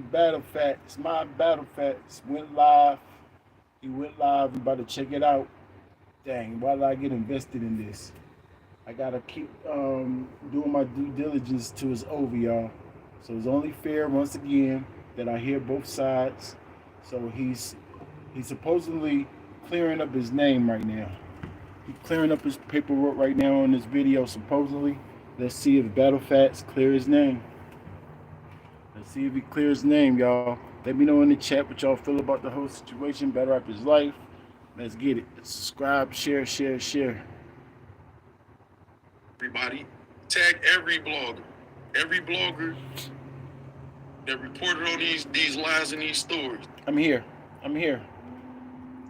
Battle Factz, my Battle Factz went live. He went live. I'm about to check it out. Dang, why did I get invested in this? I gotta keep doing my due diligence till it's over, y'all. So it's only fair once again that I hear both sides. So he's supposedly clearing up his name right now. He's clearing up his paperwork right now on this video, supposedly. Let's see if Battle Factz clear his name. Let's see if he clears his name, y'all. Let me know in the chat what y'all feel about the whole situation. Battle Rapper's life. Let's get it. Subscribe, share, share, share. Everybody, tag every blogger that reported on these lies and these stories. I'm here. I'm here.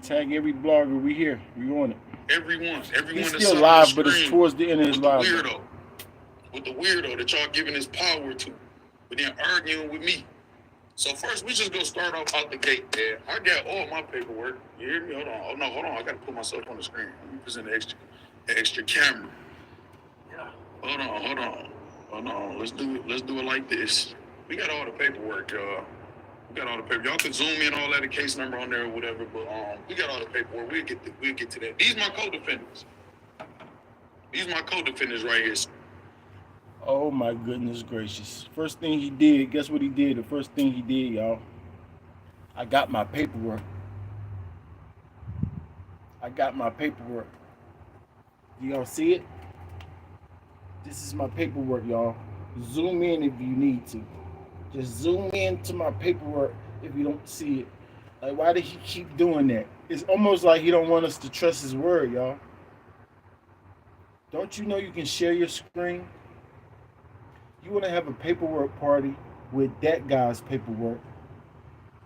Tag every blogger. We here. We on it. Everyone He's that's still up on the live, but it's screen towards the end of his with the live. weirdo that y'all giving his power to, but then arguing with me. So first, we just gonna start off out the gate, man. I got all my paperwork. You hear me? Hold on. Oh no, hold on. I gotta put myself on the screen. Let me present the extra camera. Yeah. Hold on. Let's do it like this. We got all the paperwork, y'all. We got all the paper. Y'all can zoom in all that, the case number on there or whatever. But we got all the paperwork. We'll get to that. These my co-defendants. These my co-defendants right here. Oh my goodness gracious. First thing he did, guess what he did? The first thing he did, y'all. I got my paperwork. I got my paperwork. Y'all see it? This is my paperwork, y'all. Zoom in if you need to. Just zoom in to my paperwork if you don't see it. Like, why did he keep doing that? It's almost like he don't want us to trust his word, y'all. Don't you know you can share your screen? You want to have a paperwork party with that guy's paperwork.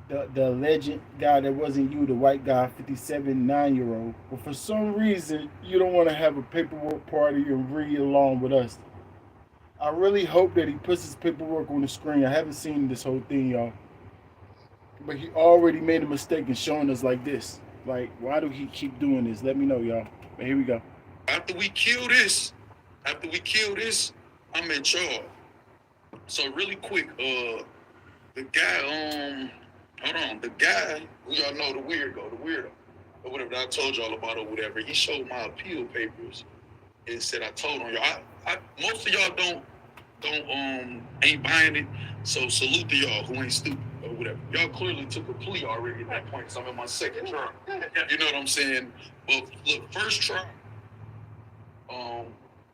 The alleged guy that wasn't you, the white guy, 57, 9-year-old. But for some reason, you don't want to have a paperwork party and read along with us. I really hope that he puts his paperwork on the screen. I haven't seen this whole thing, y'all. But he already made a mistake in showing us like this. Like, why do he keep doing this? Let me know, y'all. But here we go. After we kill this, I'm in charge. So really quick, the guy, hold on, the guy, who y'all know, the weirdo, or whatever that I told y'all about or whatever, he showed my appeal papers and said I told on y'all. Most of y'all ain't buying it, so salute to y'all who ain't stupid or whatever. Y'all clearly took a plea already at that point, so I'm in my second trial. You know what I'm saying? But look, first trial,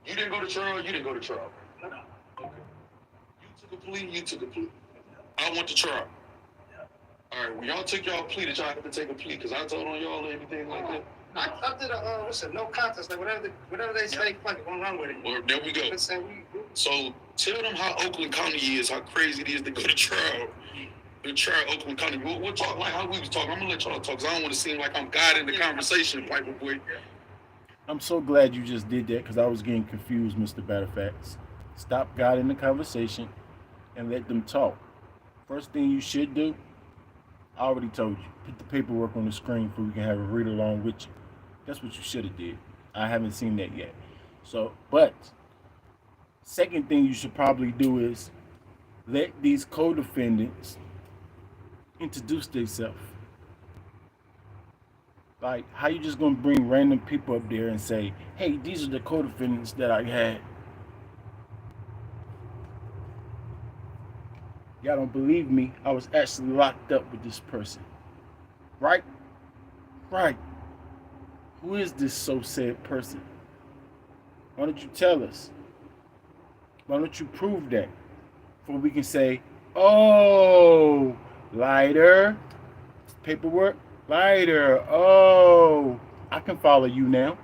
you didn't go to trial, No. Okay. You took a plea. I went to trial. All right, when y'all took y'all plea, did y'all have to take a plea? Because I told on y'all or anything like that? I did a no contest, like whatever they say, fuck it, one run with it. Well, there we go. So tell them how Oakland County is, how crazy it is to go to trial. The trial, Oakland County. We'll talk like how we was talking. I'm gonna let y'all talk, because I don't want to seem like I'm guiding the conversation, Piper Boy. I'm so glad you just did that because I was getting confused, Mr. Battlefacts. Stop guiding the conversation and let them talk. First thing you should do, I already told you, put the paperwork on the screen so we can have a read along with you. That's what you should have did. I haven't seen that yet. So, but second thing you should probably do is let these co-defendants introduce themselves. Like, how you just gonna bring random people up there and say, hey, these are the co-defendants that I had? Y'all don't believe me. I was actually locked up with this person. Right? Right. Who is this so said person? Why don't you tell us? Why don't you prove that? Before we can say, oh, lighter, paperwork, lighter, oh, I can follow you now.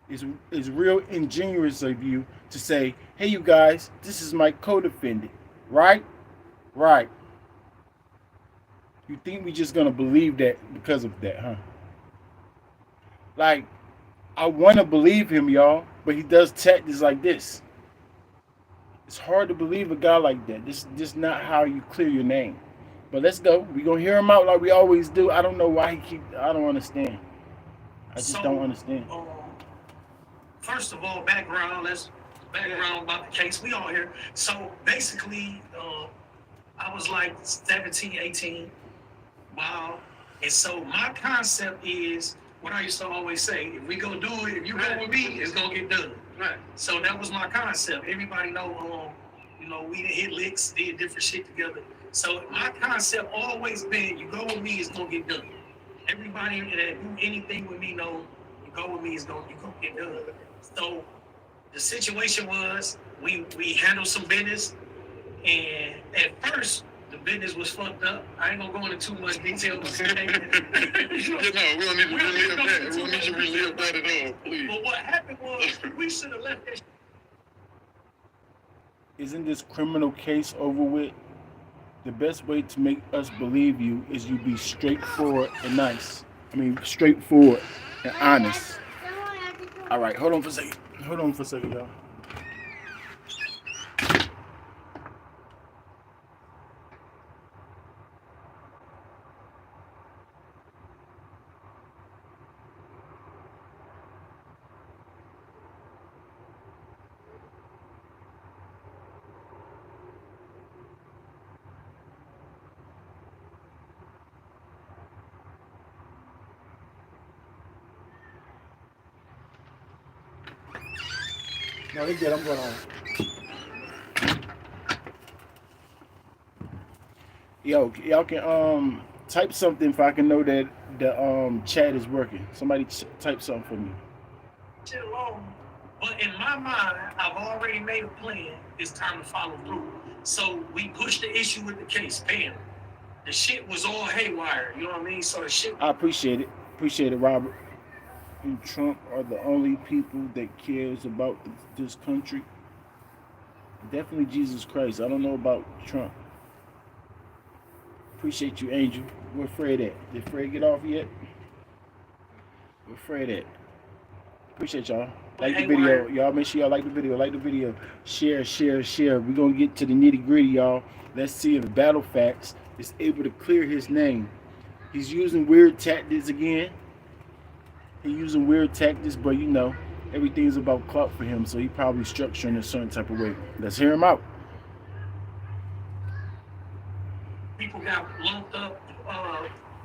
It's real ingenuous of you to say, hey, you guys, this is my co-defendant. Right? Right. You think we just gonna believe that because of that, huh? Like, I wanna believe him, y'all, but he does tactics like this. It's hard to believe a guy like that. This is not how you clear your name. But let's go. We gonna hear him out like we always do. I don't know why I don't understand. I just don't understand. First of all, background about the case. We all here. So basically, I was like 17, 18. Wow. And so my concept is what I used to always say, if we go do it, if you go with me, it's gonna get done. Right. So that was my concept. Everybody know, we done hit licks, did different shit together. So my concept always been, you go with me, it's gonna get done. Everybody that do anything with me know, you go with me, you gonna get done. So the situation was, we handled some business, and at first, the business was fucked up. I ain't gonna go into too much detail. We don't need to relive that. We don't need to relive that at all, please. But what happened was, we should have left that. Isn't this criminal case over with? The best way to make us believe you is you be straightforward and nice. Straightforward and honest. All right, hold on for a second, y'all. No, they good. I'm going on. Yo, y'all can type something if I can know that the chat is working. Somebody type something for me. Shit alone. But in my mind, I've already made a plan. It's time to follow through. So we pushed the issue with the case. Bam. The shit was all haywire. You know what I mean? So the shit. I appreciate it. Appreciate it, Robert. You Trump are the only people that cares about this country. Definitely Jesus Christ. I don't know about Trump. Appreciate you, Angel. Where Fred at? Did Fred get off yet? Where Fred at? Appreciate y'all. Like the video. Y'all make sure y'all like the video. Like the video. Share, share, share. We're going to get to the nitty gritty, y'all. Let's see if Factz is able to clear his name. He's using weird tactics again. He's using weird tactics, but everything's about clout for him, so he probably structuring a certain type of way. Let's hear him out. People got lumped up,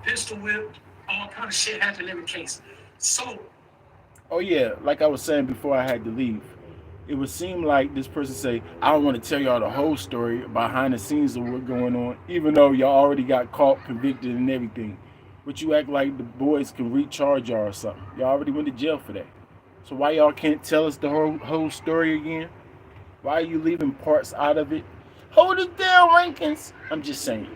pistol whipped, all kind of shit happened in the case. So. Oh yeah, like I was saying before I had to leave, it would seem like this person say, I don't want to tell y'all the whole story behind the scenes of what's going on, even though y'all already got caught, convicted, and everything. But you act like the boys can recharge y'all or something. Y'all already went to jail for that. So why y'all can't tell us the whole story again? Why are you leaving parts out of it? Hold it down, Rankins. I'm just saying.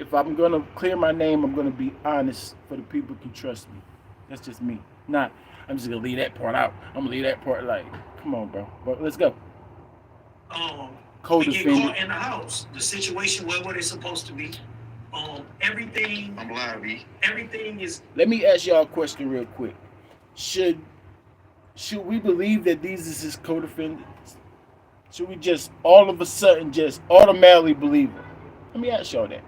If I'm going to clear my name, I'm going to be honest for the people who can trust me. That's just me. Not, I'm just going to leave that part out. I'm going to leave that part come on, bro. But let's go. We get caught in the house. The situation where they're supposed to be. Everything. I'm live, E. Everything is. Let me ask y'all a question real quick. Should we believe that these is his co-defendants? Should we just all of a sudden just automatically believe them? Let me ask y'all that.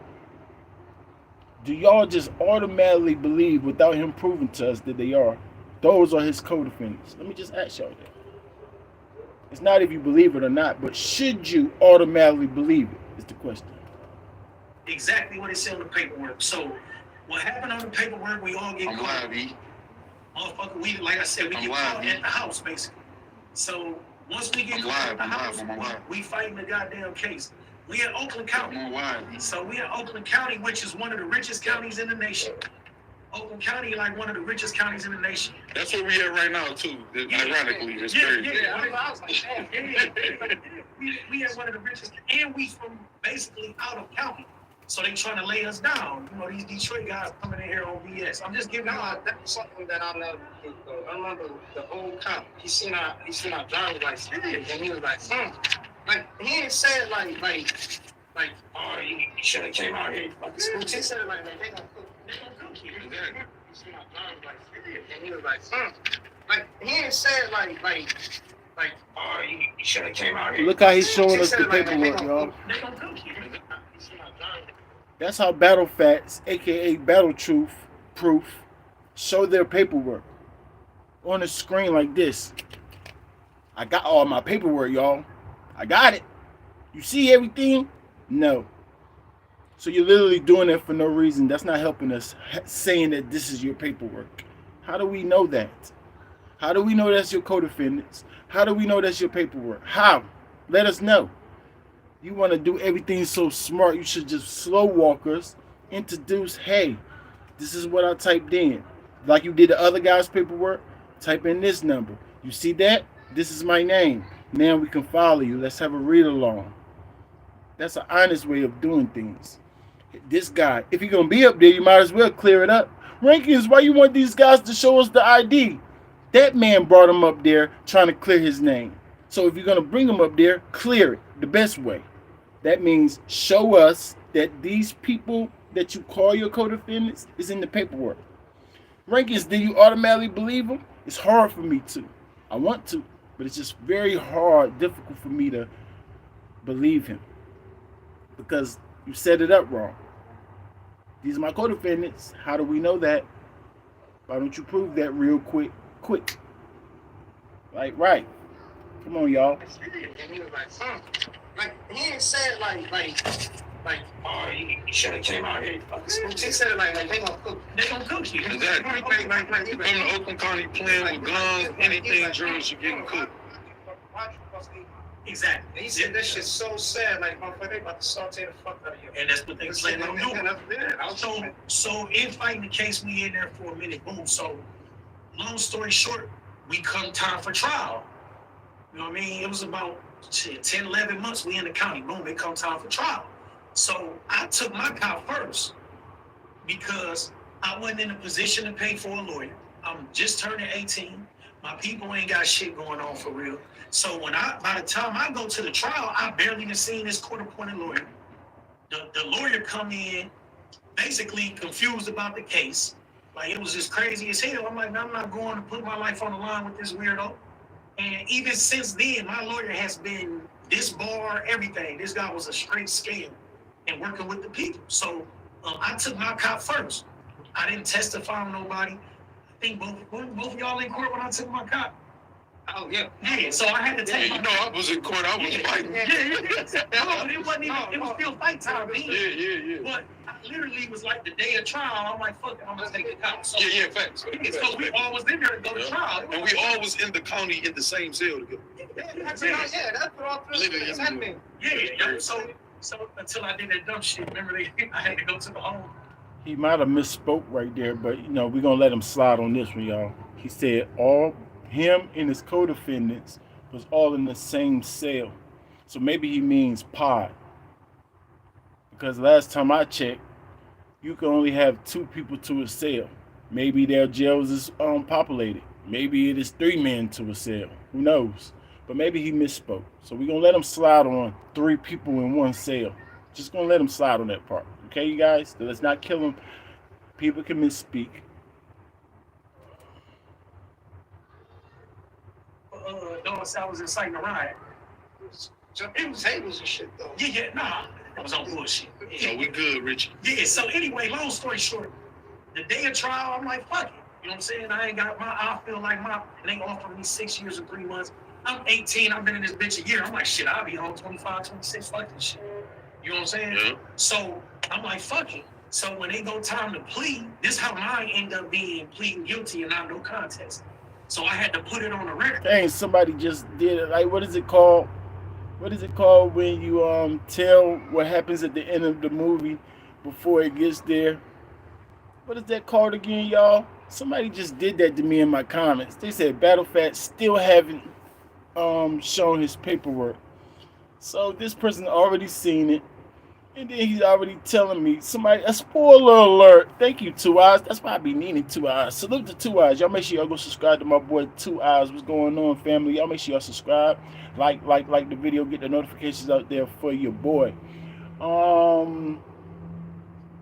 Do y'all just automatically believe without him proving to us that they are? Those are his co-defendants. Let me just ask y'all that. It's not if you believe it or not, but should you automatically believe it is the question. Exactly what it said on the paperwork. So what happened on the paperwork, we all get caught. I'm live, E. Motherfucker, like I said, we get caught at the house, basically. So once we get caught at the house, we fighting the goddamn case. We in Oakland County. So we in Oakland County, which is one of the richest counties in the nation. Oakland County, like one of the richest counties in the nation. That's where we at right now, too. Ironically, it's crazy. I was like, damn. We at one of the richest, and we from basically out of county. So they trying to lay us down. These Detroit guys coming in here on BS. I'm just giving you. That's something that I never do. I remember the old cop. He seen our driver's license, and he was like, Like he ain't said like, oh, you should have came out here. He said like, they gonna cook you. Exactly. He seen our driver's license, and he was like, Like he ain't said like, oh, you should have came out here. Look how he's showing us the paperwork, y'all. They gonna cook you. That's how Factz, aka Battle Truth Proof, show their paperwork on the screen like this. I got all my paperwork, y'all. I got it. You see everything? No. So you're literally doing it for no reason. That's not helping us. Saying that this is your paperwork. How do we know that? How do we know that's your codefendants? How do we know that's your paperwork? How? Let us know. You want to do everything so smart. You should just slow walkers introduce, hey, this is what I typed in. Like you did the other guy's paperwork, type in this number. You see that? This is my name. Now we can follow you. Let's have a read along. That's an honest way of doing things. This guy, if you're going to be up there, you might as well clear it up. Rankings, why you want these guys to show us the ID? That man brought him up there trying to clear his name. So if you're going to bring him up there, clear it the best way. That means show us that these people that you call your co-defendants is in the paperwork. Rankings, do you automatically believe them? It's hard for me to. I want to, but it's just very hard, difficult for me to believe him. Because you set it up wrong. These are my co-defendants. How do we know that? Why don't you prove that real quick? Like, right. Come on, y'all. And he was like, he ain't said oh, you should have came out here. He said it like they gonna cook. They gonna cook you. Exactly. You come to Oakland County playing with guns, anything drills, you're getting cooked. Exactly. And he said that shit's so sad, like motherfucker, they about to saute the fuck out of you. And that's what they plan on doing. So in fighting the case, we in there for a minute, boom. So long story short, we come time for trial. You know what I mean? It was about 10, 11 months we in the county, boom, it come time for trial. So I took my cop first because I wasn't in a position to pay for a lawyer. I'm just turning 18. My people ain't got shit going on for real. So by the time I go to the trial, I barely even seen this court-appointed lawyer. The lawyer come in, basically confused about the case. Like it was just crazy as hell. I'm like, I'm not going to put my life on the line with this weirdo. And even since then, my lawyer has been this bar, everything. This guy was a straight scam and working with the people. So I took my cop first. I didn't testify on nobody. I think both of y'all in court when I took my cop. Oh, yeah. Yeah, so I had to take You know, I was in court, I was fighting. Yeah. No, it wasn't even, it was still fight time. Yeah. But I literally was like the day of trial, I'm like, fuck it, I'm gonna take the cop. So, Facts. So we all was in there to go to trial. And we all was in the county in the same cell together. That's what all three is happening. Yeah. So until I did that dumb shit, remember I had to go to the home. He might have misspoke right there, but you know, we're gonna let him slide on this one, y'all. He said him and his co-defendants was all in the same cell. So maybe he means pod. Because last time I checked, you can only have 2 people to a cell. Maybe their jails is populated. Maybe it is 3 men to a cell. Who knows? But maybe he misspoke. So we're gonna let him slide on 3 people in one cell. Just gonna let him slide on that part. Okay, you guys? So let's not kill him. People can misspeak. I was inciting a riot. Jumping tables and shit, though. Yeah, nah, that was on bullshit. So we good, Richie. Yeah, so anyway, long story short, the day of trial, I'm like, fuck it. You know what I'm saying? I feel like they offered me 6 years and 3 months. I'm 18, I've been in this bitch a year. I'm like, shit, I'll be home 25, 26, fuck this shit. You know what I'm saying? Yeah. So I'm like, fuck it. So when they go time to plead, this how mine end up being pleading guilty and not no contest. So I had to put it on the record. Dang, somebody just did it. Like, what is it called? What is it called when you tell what happens at the end of the movie before it gets there? What is that called again, y'all? Somebody just did that to me in my comments. They said Factz still haven't shown his paperwork. So this person already seen it. And then he's already telling me a spoiler alert. Thank you, 2 Eyes. That's why I be needing 2 Eyes. Salute to 2 Eyes. Y'all make sure y'all go subscribe to my boy 2 Eyes. What's going on, family? Y'all make sure y'all subscribe. Like the video. Get the notifications out there for your boy.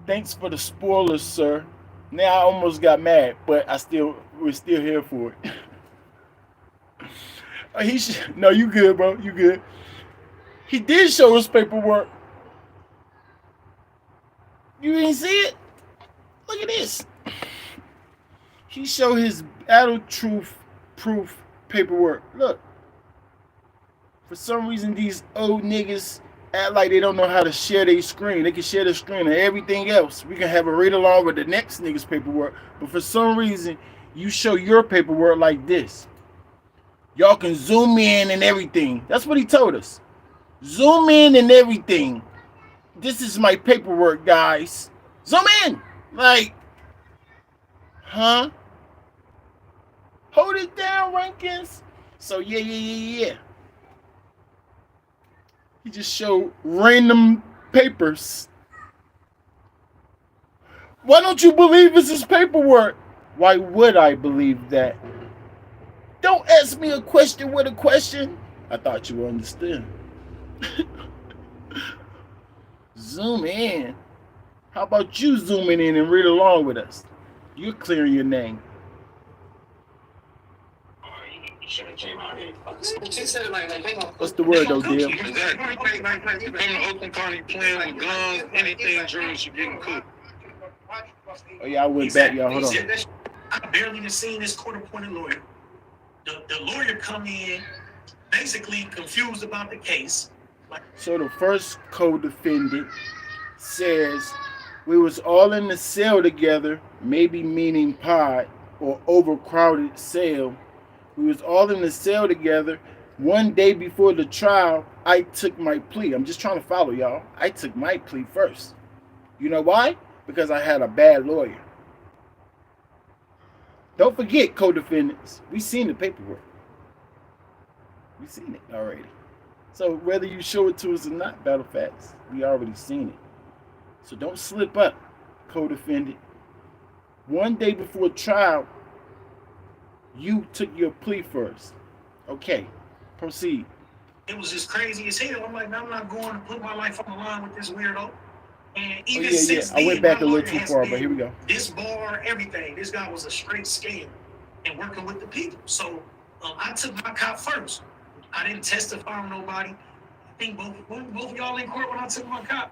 Thanks for the spoilers, sir. Now I almost got mad, but we're still here for it. No, you good, bro. You good. He did show his paperwork. You didn't see it? Look at this. He showed his adult truth proof paperwork. Look. For some reason, these old niggas act like they don't know how to share their screen. They can share the screen and everything else. We can have a read along with the next nigga's paperwork. But for some reason, you show your paperwork like this. Y'all can zoom in and everything. That's what he told us. Zoom in and everything. This is my paperwork, guys. Zoom in. Like, huh? Hold it down, Rankins. So yeah. He just showed random papers. Why don't you believe this is paperwork? Why would I believe that? Don't ask me a question with a question. I thought you understood. Zoom in. How about you zooming in and read along with us? You're clearing your name. You should have came out here. She said What's the word though, dear? Exactly. You come to Oakland County playing with guns, anything, Drews, you're getting cooked. Oh yeah, I went back, y'all. Hold on. I barely even seen this court-appointed lawyer. The lawyer come in, basically confused about the case. So the first co-defendant says we was all in the cell together, maybe meaning pod or overcrowded cell. We was all in the cell together. One day before the trial, I took my plea. I'm just trying to follow y'all. I took my plea first. You know why? Because I had a bad lawyer. Don't forget, co-defendants, we seen the paperwork. We seen it already. So whether you show it to us or not, Battle Factz, we already seen it. So don't slip up, co-defendant. One day before trial, you took your plea first. Okay, proceed. It was just crazy as hell. I'm like, I'm not going to put my life on the line with this weirdo. And even since I went then, back a my little lawyer too far, has but here we go. This bar, everything. This guy was a straight scam and working with the people. So I took my cop first. I didn't testify on nobody. I think both of y'all in court when I took my cop.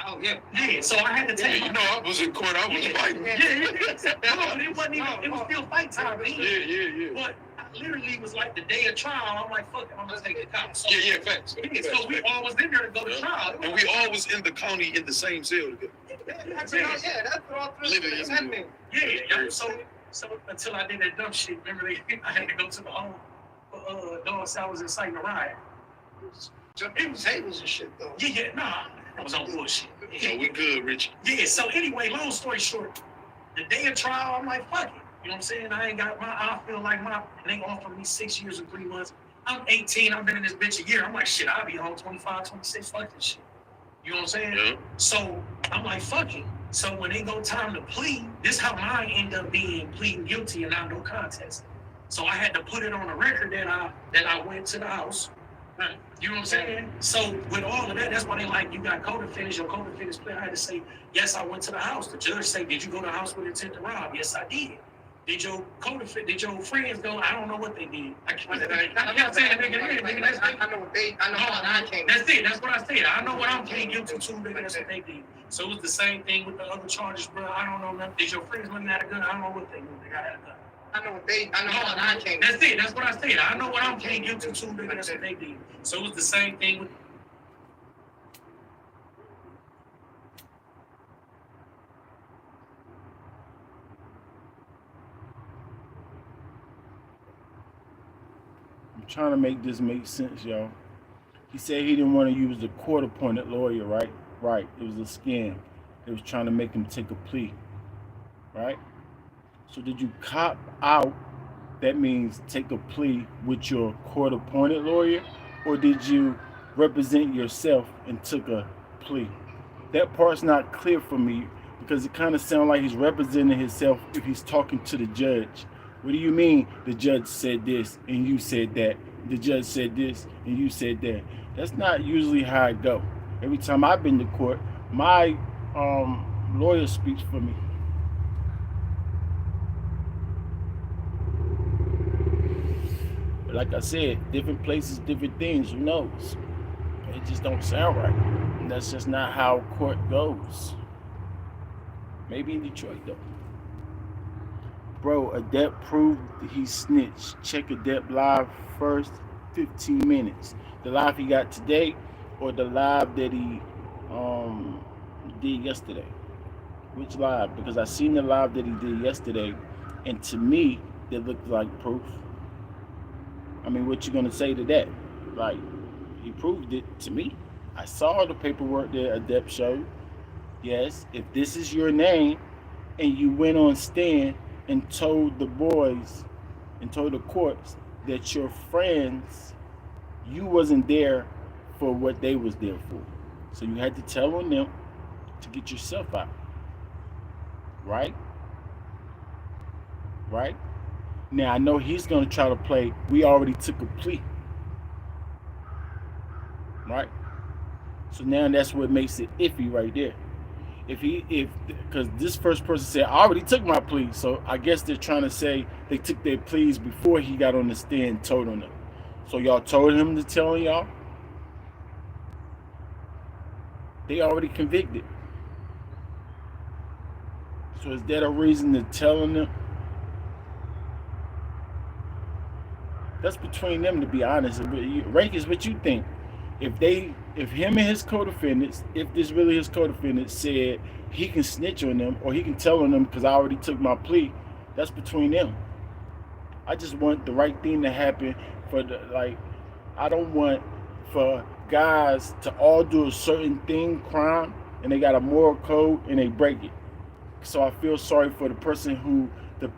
Oh yeah. Yeah, so I had to take You know, I was in court, I was fighting. Yeah. No, it wasn't even, it was still fight time. Man. Yeah. But I literally was like the day of trial, I'm like, fuck it, I'm gonna take the cop. So, Yeah, facts. So we all was in there to go to trial. And we all was in the county in the same cell together. That's what all three Literally. is happening. Yeah. So until I did that dumb shit, remember I had to go to the home for dog was inciting a riot. It was tables and shit though. Yeah, nah, that was on bullshit. So we good, Rich. Yeah, so anyway, long story short, the day of trial, I'm like, fuck it. You know what I'm saying? I feel like they offered me 6 years and 3 months. I'm 18, I've been in this bitch a year. I'm like, shit, I'll be home 25, 26, fuck this shit. You know what I'm saying? Yeah. So I'm like, fuck it. So when they go time to plea, this how mine end up being pleading guilty and not no contest. So I had to put it on the record that I went to the house. You know what I'm saying? So with all of that, that's why they like, you got co-defendants, your co-defendants play. I had to say, yes, I went to the house. The judge say, did you go to the house with intent to rob? Yes, I did. Did your co-defendant, did your friends go? I don't know what they did. I can't say that, nigga. I know what I came. That's it. That's what I said. I know what I'm pleading guilty to, nigga. That's what they did. So it was the same thing with the other charges, bro. I don't know nothing. Did your friends looking at a gun? I don't know what they did. They got a gun. I know what I came. That's it. That's what I said. I know what I'm pleading guilty to, nigga. That's what they did. So it was the same thing with. I'm trying to make this make sense, y'all. He said he didn't want to use the court-appointed lawyer, right? Right. It was a scam. They was trying to make him take a plea, right? So did you cop out? That means take a plea with your court-appointed lawyer, or did you represent yourself and took a plea? That part's not clear for me because it kind of sounds like he's representing himself if he's talking to the judge. What do you mean the judge said this and you said that? The judge said this and you said that. That's not usually how it go. Every time I've been to court, my lawyer speaks for me. But like I said, different places, different things, who knows? It just don't sound right. And that's just not how court goes. Maybe in Detroit though. Bro, Adept proved he snitched. Check Adept live first 15 minutes. The live he got today or the live that he did yesterday? Which live? Because I seen the live that he did yesterday, and to me, it looked like proof. I mean, what you gonna say to that? Like, he proved it to me. I saw the paperwork that Adept showed. Yes, if this is your name, and you went on stand and told the boys and told the courts that your friends, you wasn't there for what they was there for. So you had to tell on them to get yourself out. Right? Right? Now I know he's gonna try to play, we already took a plea. Right? So now that's what makes it iffy right there. Because this first person said, I already took my plea. So I guess they're trying to say they took their pleas before he got on the stand and told on them. So y'all told him to tell y'all? They already convicted. So is that a reason to tell them? That's between them, to be honest. Rank is what you think. If him and his co-defendants, if this really his co-defendant said he can snitch on them or he can tell on them because I already took my plea, that's between them. I just want the right thing to happen I don't want for guys to all do a certain thing, crime, and they got a moral code and they break it. So I feel sorry for the person who the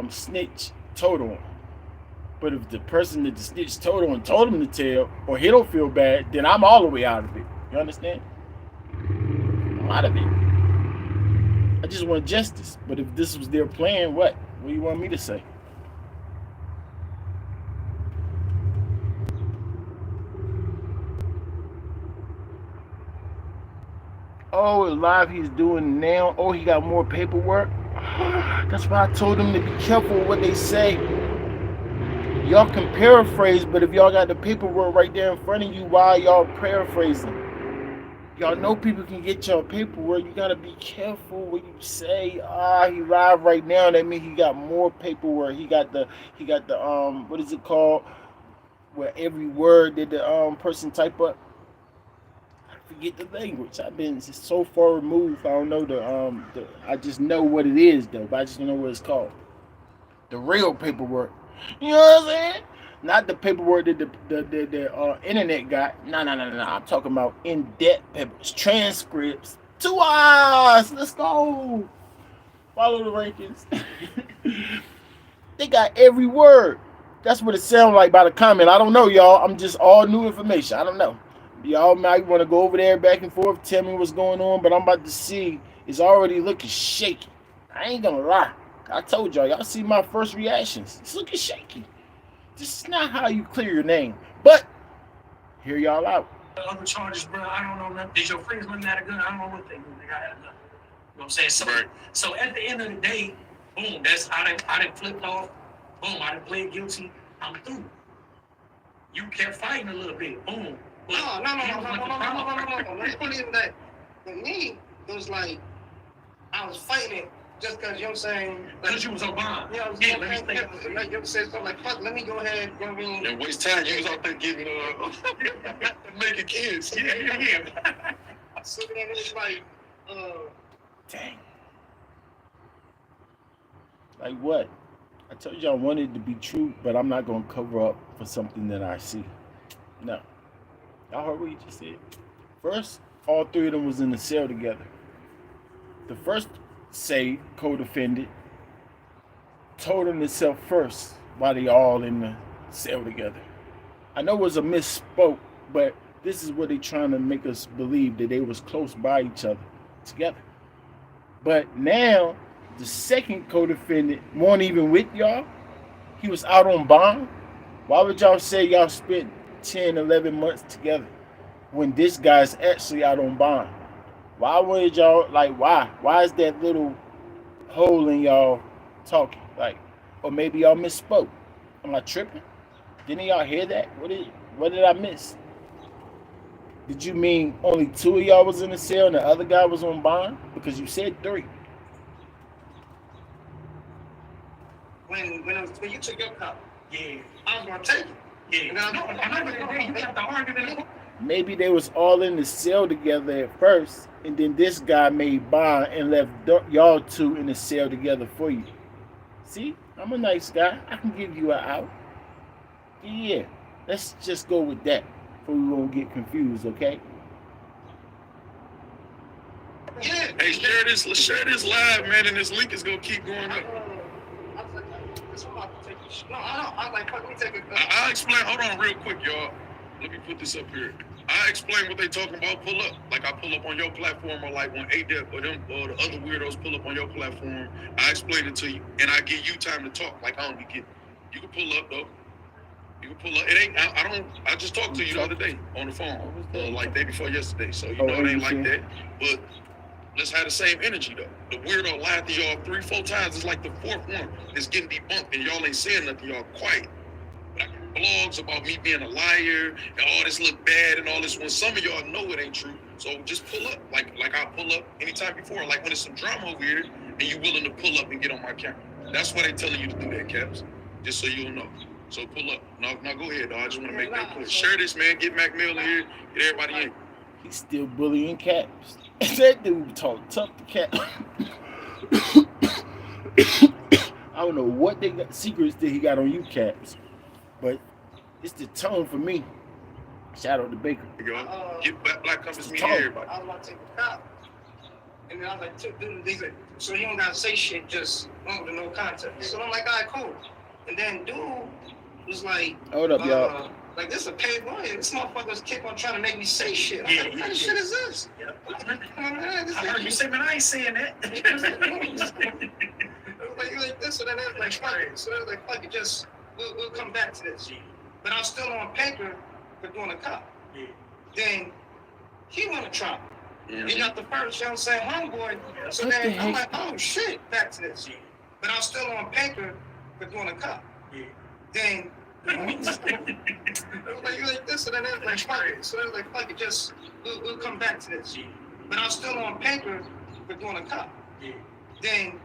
snitch told on. But if the person that the snitch told him to tell, or he don't feel bad, then I'm all the way out of it. You understand? I'm out of it. I just want justice. But if this was their plan, what? What do you want me to say? Oh, live he's doing now. Oh, he got more paperwork. That's why I told him to be careful with what they say. Y'all can paraphrase, but if y'all got the paperwork right there in front of you, why y'all paraphrasing? Y'all know people can get y'all paperwork. You gotta be careful what you say. He live right now. That means he got more paperwork. He got the what is it called? Where every word that the person type up. I forget the language. I've been so far removed. I don't know I just know what it is though, but I just don't know what it's called. The real paperwork. You know what I'm saying? Not the paperwork that the internet got. No. I'm talking about in-depth papers, transcripts. 2 hours. Let's go. Follow the rankings. They got every word. That's what it sounds like by the comment. I don't know, y'all. I'm just all new information. I don't know. Y'all might want to go over there back and forth, tell me what's going on, but I'm about to see it's already looking shaky. I ain't gonna lie. I told y'all see my first reactions. It's looking shaky. This is not how you clear your name. But, hear y'all out. The other charges, bro, I don't know nothing. Did your friends learn that a gun? I don't know what they do. They got a gun. You know what I'm saying? So at the end of the day, boom, that's I done flipped off. Boom, I done pled guilty. I'm through. You kept fighting a little bit. Boom. No. Let's put it in that. For me, it was like I was fighting just because, you know what I'm saying? Because you was on bond. Yeah, let me think. Like you said something like, fuck, let me go ahead. You know what I mean? And waste time. You was out there getting, making kids. Yeah. So then it was like, dang. Like what? I told you I wanted it to be true, but I'm not going to cover up for something that I see. No. Y'all heard what you just said? First, all three of them was in the cell together. The first, say, co-defendant told him himself first while they all in the cell together. I know it was a misspoke, but this is what they trying to make us believe, that they was close by each other together. But now, the second co-defendant wasn't even with y'all. He was out on bond. Why would y'all say y'all spent 10, 11 months together when this guy's actually out on bond? Why would y'all, why? Why is that little hole in y'all talking? Or maybe y'all misspoke. Am I tripping? Didn't y'all hear that? What did I miss? Did you mean only 2 of y'all was in the cell and the other guy was on bond? Because you said 3. when you took your cup, Yeah. I was gonna take it. Yeah. No, you have to argue that. Maybe they was all in the cell together at first, and then this guy made bond and left y'all two in the cell together for you. See, I'm a nice guy. I can give you an out. Yeah, let's just go with that, so we won't get confused, okay? Yeah. Hey, share this live, man, and this link is gonna keep going up. No, I like, fuck, let me take a. I'll explain. Hold on, real quick, y'all. Let me put this up here. I explain what they talking about. Pull up, like I pull up on your platform, or like when ADEP or them or the other weirdos pull up on your platform. I explain it to you, and I give you time to talk. Like I don't be kidding. You can pull up though. You can pull up. It ain't. I don't. I just talked to you the other day on the phone, like day before yesterday. So you know it ain't like that. But let's have the same energy though. The weirdo lied to y'all 3-4 times. It's like the fourth one is getting debunked, and y'all ain't saying nothing. Y'all quiet. Like blogs about me being a liar and all this look bad and all this. When some of y'all know it ain't true, so just pull up. Like I pull up anytime before. Like when there's some drama over here, and you willing to pull up and get on my camera. That's why they telling you to do that, Caps. Just so you'll know. So pull up. No, go ahead, dog. I just want to make that clear. Share this, man. Get Mac Mill in here. Get everybody in. He's still bullying Caps. That dude talk tough to Caps. I don't know what they got secrets that he got on you, Caps, but it's the tone for me. Shout out to Baker. Get Black Compass Media, everybody. I was about to take a cop. And then I was like, dude, so you don't gotta say shit, just with no context. So I'm like, all right, cool. And then dude was like, hold up, y'all. Like, this is a paid lawyer. This motherfuckers keep on trying to make me say shit. I'm like, what kind of shit is this? Yeah. I heard you say, man, I ain't saying that. like this, and then it's like, fuck it. So they're like, fuck it, just, we'll come back to this. But I'm still on paper for doing a cop. Yeah. Then he went to trial. He got the first, you know what I'm saying, homeboy. So What then the I'm heck? like, oh shit, back to this. But I'm still on paper for doing a cop. Yeah. Then it was like this, and then it's like, fuck it. So they're like, fuck it, just, we'll come back to this. But I'm still on paper for doing a cop. Yeah. Then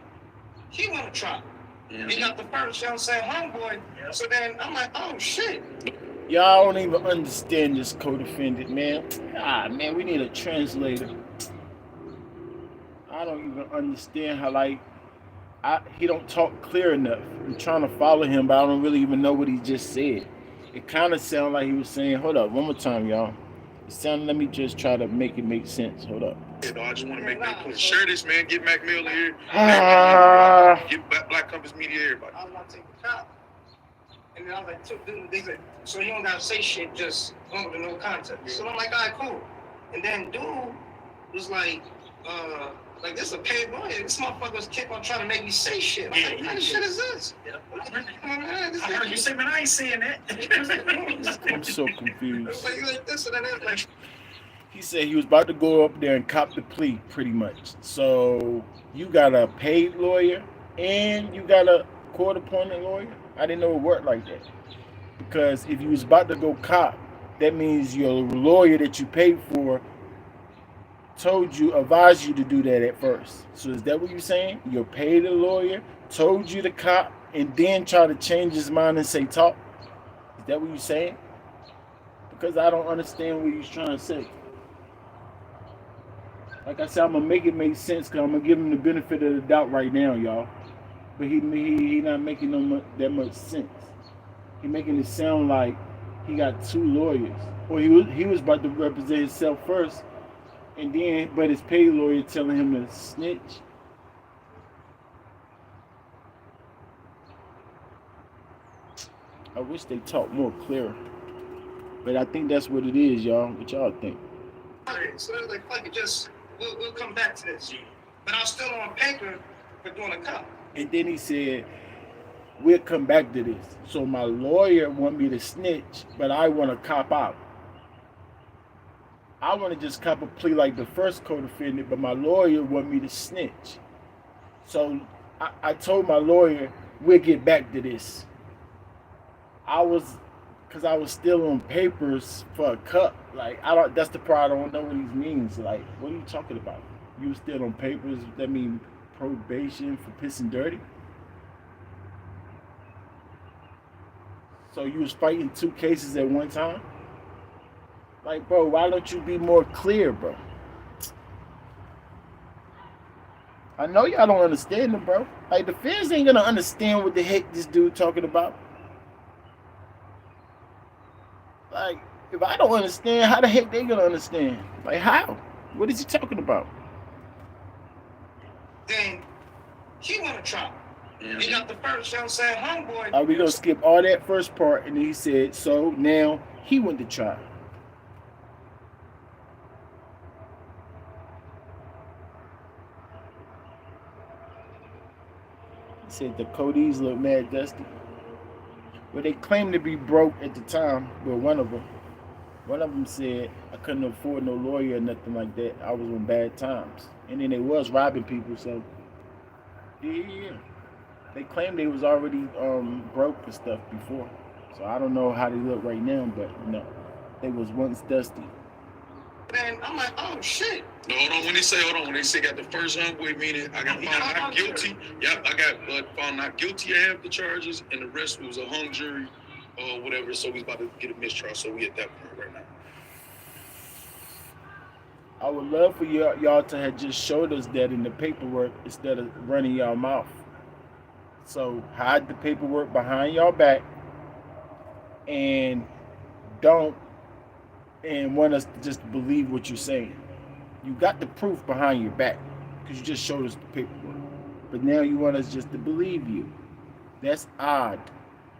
he went to trial. He got the first, you know what I'm saying, homeboy. So then I'm like, oh shit. Y'all don't even understand this co-defendant, man. Ah, man, we need a translator. I don't even understand how, like, he don't talk clear enough. I'm trying to follow him, but I don't really even know what he just said. It kind of sounded like he was saying, hold up, one more time, y'all. It sounded, let me just try to make it make sense. Hold up. Yeah, no, I just want to make that clear. Share this, man. Get Mac Mill in here. Get Black Compass Media, everybody. I was about to take a cop. And then I was like, dude, so you don't gotta say shit, just with no context. So I'm like, all right, cool. And then dude was like this is a paid lawyer. This motherfuckers keep on trying to make me say shit. I'm like, what kind of shit is this? Yeah. I heard you say, man, I ain't saying that. I'm so confused. Like this, and then it's like, He said he was about to go up there and cop the plea, pretty much. So you got a paid lawyer and you got a court-appointed lawyer? I didn't know it worked like that. Because if you was about to go cop, that means your lawyer that you paid for advised you to do that at first. So is that what you're saying? You paid a lawyer, told you to cop, and then try to change his mind and say talk? Is that what you're saying? Because I don't understand what he's trying to say. Like I said, I'm going to make it make sense because I'm going to give him the benefit of the doubt right now, y'all. But he not making that much sense. He making it sound like he got two lawyers. Or he was about to represent himself first, and then, but his paid lawyer telling him to snitch. I wish they talked more clear. But I think that's what it is, y'all. What y'all think? so they're like, fuck it, just, we'll come back to this. But I'm still on paper for doing a cop. And then he said, we'll come back to this. So my lawyer want me to snitch, but I want to cop out. I want to just cop a plea like the first co-defendant, but my lawyer want me to snitch. So I told my lawyer, we'll get back to this. Because I was still on papers for a cup. Like, that's the part I don't know what he means. Like, what are you talking about? You still on papers? That mean probation for pissing dirty? So you was fighting two cases at one time? Like, bro, why don't you be more clear, bro? I know y'all don't understand it, bro. Like, the fans ain't gonna understand what the heck this dude talking about. Like, if I don't understand, how the heck they gonna understand? Like, how? What is he talking about? Then he want to try. He got the first, you know what I'm saying, homeboy. Are we gonna skip all that first part? And then he said, so now he went to try. He said the Cody's look mad dusty. Well, they claimed to be broke at the time. Well, one of them said, I couldn't afford no lawyer or nothing like that. I was on bad times. And then they was robbing people, so yeah. They claimed they was already broke and stuff before. So I don't know how they look right now, but no. They was once dusty. And I'm like, oh shit. No, hold on. When they say got the first homeboy, meaning I got found not guilty. Yep, I got found not guilty of half the charges, and the rest was a hung jury or whatever. So he's about to get a mistrial. So we at that point right now. I would love for y'all to have just showed us that in the paperwork instead of running y'all mouth. So hide the paperwork behind y'all back and don't and want us to just believe what you're saying. You got the proof behind your back because you just showed us the paperwork. But now you want us just to believe you. That's odd.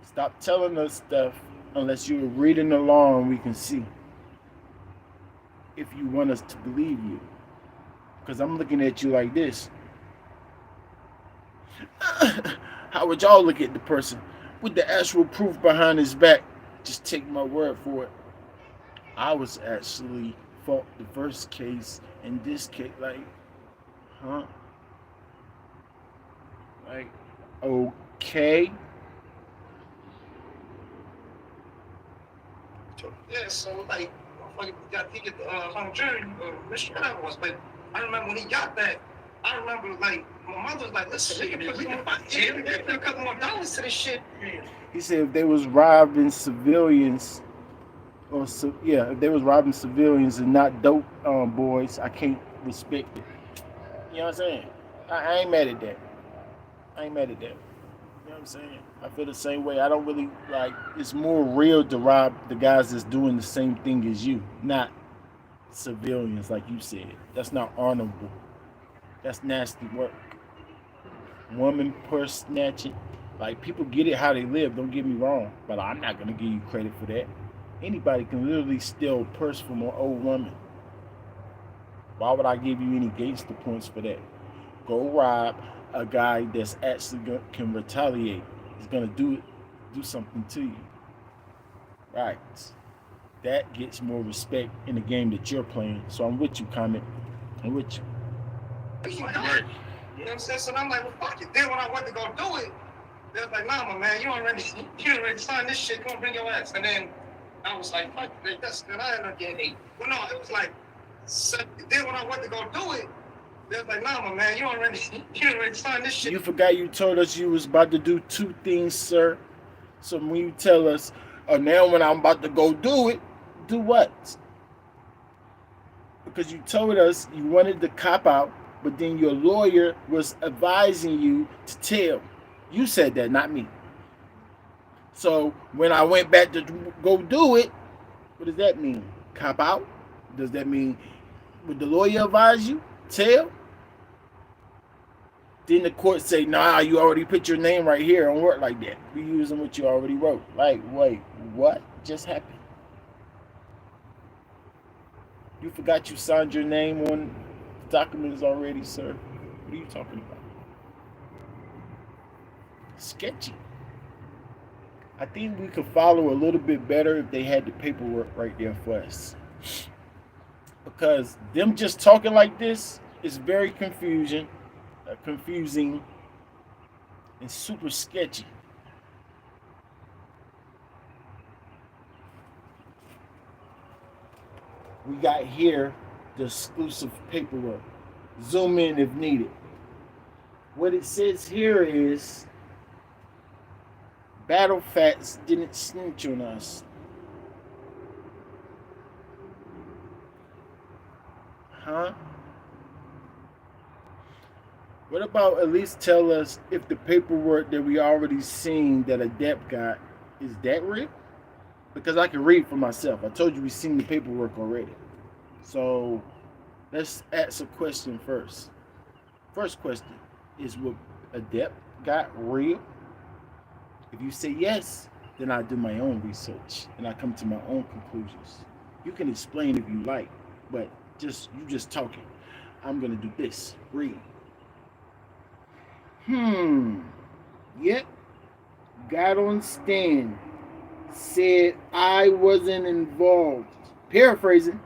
Stop telling us stuff unless you're reading along we can see. If you want us to believe you. Because I'm looking at you like this. How would y'all look at the person with the actual proof behind his back? Just take my word for it. I was actually fought the first case and this case, like, huh? Like, okay. Yeah, so like, he get the hung jury, Mr. Whatever was, but I remember when he got that, I remember like my mother was like, listen, we can put a couple more dollars to this shit. He said if they was robbing civilians, if they was robbing civilians and not dope boys, I can't respect it. You know what I'm saying? I ain't mad at that. I ain't mad at that. You know what I'm saying? I feel the same way. I don't really like. It's more real to rob the guys that's doing the same thing as you, not civilians like you said. That's not honorable. That's nasty work. Woman purse snatching. Like, people get it how they live, don't get me wrong. But I'm not gonna give you credit for that. Anybody can literally steal a purse from an old woman. Why would I give you any gangster points for that? Go rob a guy that's actually can retaliate. He's gonna do something to you. Right. That gets more respect in the game that you're playing. So I'm with you, Comment. I'm with you. Right. You know what I'm saying? So I'm like, well, fuck it. Then when I went to go do it, they was like, nah, my man, you already signed this shit. Come on, bring your ass. And then I was like, fuck it. Then I ended up getting 8. Well, no, it was like, then when I went to go do it, they was like, nah, my man, you already signed this shit. You forgot you told us you was about to do 2 things, sir. So when you tell us, oh, now when I'm about to go do it, do what? Because you told us you wanted to cop out, but then your lawyer was advising you to tell. You said that, not me. So when I went back to go do it, what does that mean? Cop out? Does that mean, would the lawyer advise you? Tell? Then the court say, nah, you already put your name right here. Don't work like that. We using what you already wrote. Like, wait, what just happened? You forgot you signed your name on the documents already, sir. What are you talking about? Sketchy. I think we could follow a little bit better if they had the paperwork right there for us. Because them just talking like this is very confusing and super sketchy. We got here the exclusive paperwork. Zoom in if needed. What it says here is Factz didn't snitch on us. Huh? What about at least tell us if the paperwork that we already seen that Adept got, is that real? Because I can read for myself. I told you we seen the paperwork already. So let's ask a question first. First question, is what Adept got real? If you say yes, then I do my own research and I come to my own conclusions. You can explain if you like, but you just talking. I'm gonna do this. Read. Yep. Got on stand. Said I wasn't involved. Paraphrasing.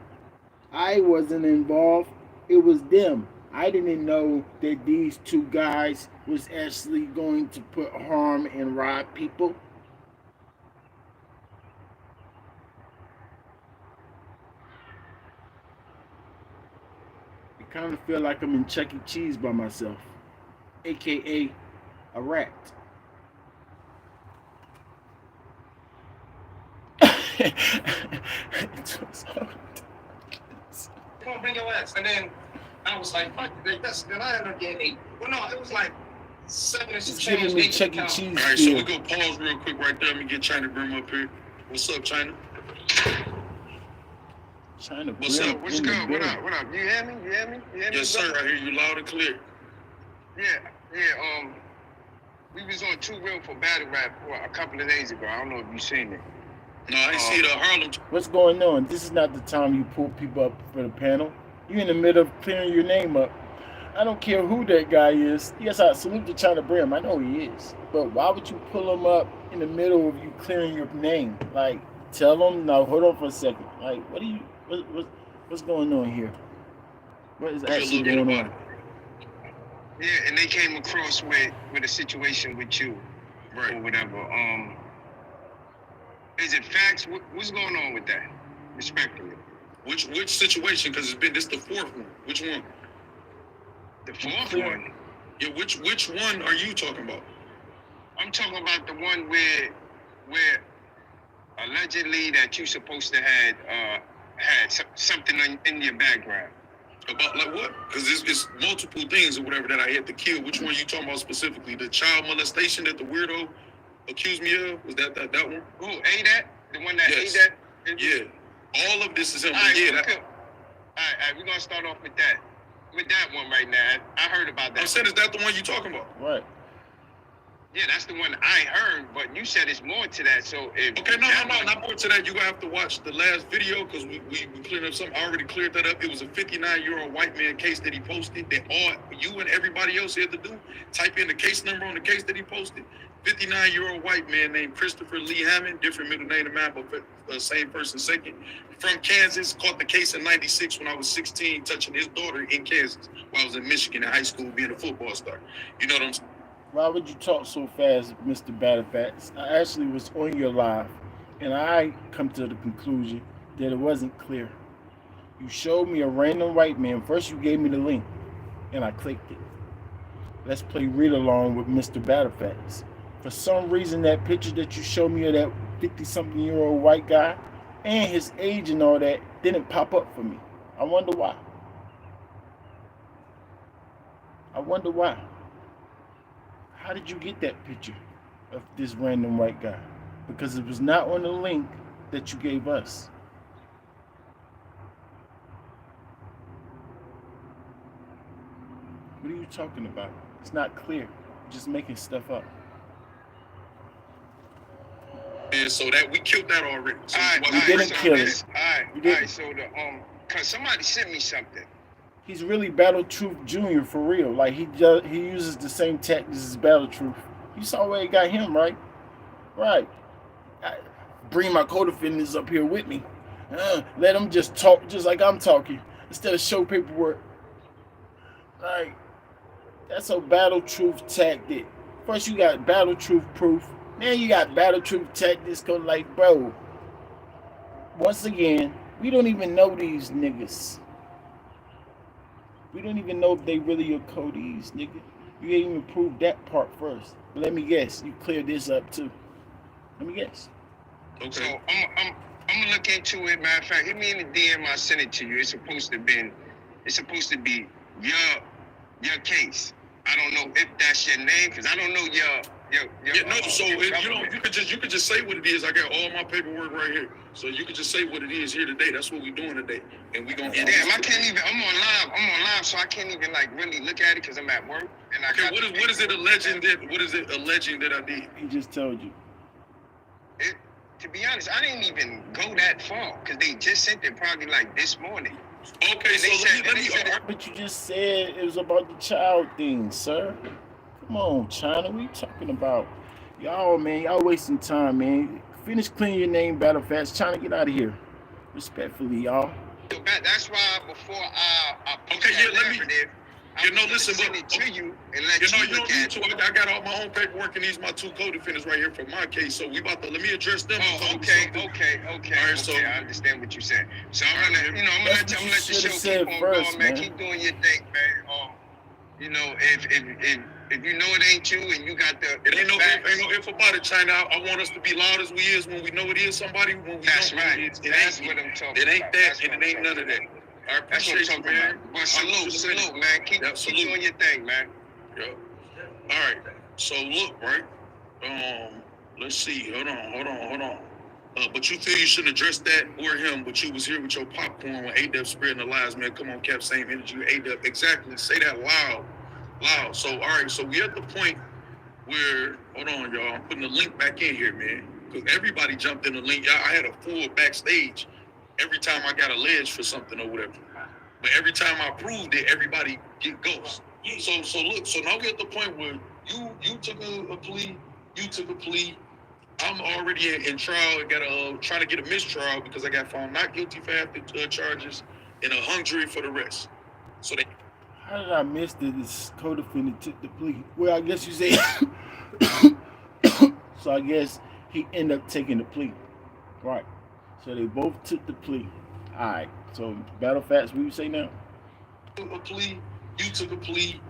I wasn't involved. It was them. I didn't know that these two guys was actually going to put harm and rob people. I kind of feel like I'm in Chuck E. Cheese by myself, aka a rat. Come on, bring your ass. And then I was like, fuck, then I ended up getting 8. Well, no, it was like 7 or some It's change. giving me They Chuck E. count. Cheese All right, so we feel. go pause real quick right there. Let me get China Brim up here. What's up, China? China What's Brim up? What's in the good? What building. up? What up? You hear me? You hear me? You hear me? Yes, sir. brother? I hear you loud and clear. Yeah. We was on 2 Real for Battle Rap a couple of days ago. I don't know if you seen it. No, I ain't see the Harlem. What's going on? This is not the time you pull people up for the panel. You're in the middle of clearing your name up. I don't care who that guy is. Yes, I salute the China Brim. I know he is. But why would you pull him up in the middle of you clearing your name? Like, tell him, no, hold on for a second. Like, what's going on here? What is actually going on? Yeah, and they came across with a situation with you, Right. or whatever. Is it Factz? What's going on with that? Respectfully. Which situation? Because this the 4th one. Which one? The 4th Clear. one. Yeah, which one are you talking about? I'm talking about the one where allegedly that you supposed to had something in your background. About like what? Because it's multiple things or whatever that I had to kill. Which one you talking about specifically? The child molestation that the weirdo accused me of? Was that one? Who ate that? The one that Yes. ate that? Yeah. All of this is him. All right, Yeah, all right, we're gonna start off with that. With that one right now. I heard about that. I'm saying, is that the one you talking about? Right. Yeah, that's the one I heard, but you said it's more to that. So if Okay, no, that one- not more to that. You gonna have to watch the last video because we cleared up something. I already cleared that up. It was a 59-year-old white man case that he posted that all you and everybody else had to do. Type in the case number on the case that he posted. 59-year-old white man named Christopher Lee Hammond, different middle name of mine, but same person second. From Kansas, caught the case in '96 when I was 16, touching his daughter in Kansas while I was in Michigan in high school being a football star. You know what I'm saying? Why would you talk so fast, Mr. Factz? I actually was on your live, and I come to the conclusion that it wasn't clear. You showed me a random white man. First, you gave me the link, and I clicked it. Let's play read along with Mr. Factz. For some reason, that picture that you showed me of that 50-something-year-old white guy and his age and all that didn't pop up for me. I wonder why. How did you get that picture of this random white guy? Because it was not on the link that you gave us. What are you talking about? It's not clear. You're just making stuff up. And so that we killed that already. So We didn't kill it. All right, so cause somebody sent me something. He's really Battle Truth Jr. for real. Like he uses the same tactics as Battle Truth. You saw where he got him, right? Right. Bring my codefendants up here with me. Let them just talk just like I'm talking instead of show paperwork. Like, that's a Battle Truth tactic. First you got Battle Truth proof. Then you got Battle Truth tactics. Like, bro, once again, we don't even know these niggas. We don't even know if they really your Cody's, nigga. You ain't even prove that part first. But let me guess, you cleared this up too. Let me guess. Okay. So I'm gonna look into it. Matter of fact, hit me in the DM. I sent it to you. It's supposed to have been It's supposed to be your case. I don't know if that's your name, because I don't know your So your you government. you could just say what it is. I got all my paperwork right here, so you could just say what it is here today. That's what we doing today, and we gonna end Damn, this. I can't even. I'm on live, so I can't even like really look at it because I'm at work. And I Okay, got what is it alleging that I did? He just told you. To be honest, I didn't even go that far because they just sent it probably like this morning. Okay, so let me But you just said it was about the child thing, sir. Come on, China. What are you talking about? Y'all, man, y'all wasting time, man. Finish cleaning your name, Battle Factz. China, get out of here. Respectfully, y'all. So that's why before I post Okay, that yeah, let me- narrative, You know, I'm listen, send but it to you and let you know, you you don't look need at to. it. I got all my own paperwork, and these my two co-defendants right here for my case. So we about to let me address them. Oh, okay. All right, so- I understand what you're saying. So I'm gonna let That's what the you show should've keep said on first, going, man. man. Keep doing your thing, man. If you know it ain't you and you got the It ain't no facts, if about it, China. I want us to be loud as we is when we know it is somebody. When we that's don't know right. it That's ain't what I'm talking It ain't about. that, That's and what it ain't I'm none of that. talking I That's what I'm appreciate you, talking man. about. But salute, man. Keep salute. doing your thing, man. Yeah. All right. So look, right. Let's see. Hold on. But you feel you shouldn't address that or him, but you was here with your popcorn when A-Dub spreading the lies, man. Come on, Cap, same energy. A-Dub, exactly. Say that loud. So, all right. So we at the point where, hold on, y'all. I'm putting the link back in here, man. Because everybody jumped in the link. Y'all, I had a full backstage every time I got alleged for something or whatever. But every time I proved it, everybody get ghosts. So look, so now we're at the point where you took a plea, you took a plea. I'm already in trial. I got trying to get a mistrial because I got found not guilty for half the charges and a hung jury for the rest. So they How did I miss that this co-defendant took the plea? Well, I guess you say. So I guess he ended up taking the plea. Right. So they both took the plea. All right. So Battle Factz, what you say now? a plea, you took a plea.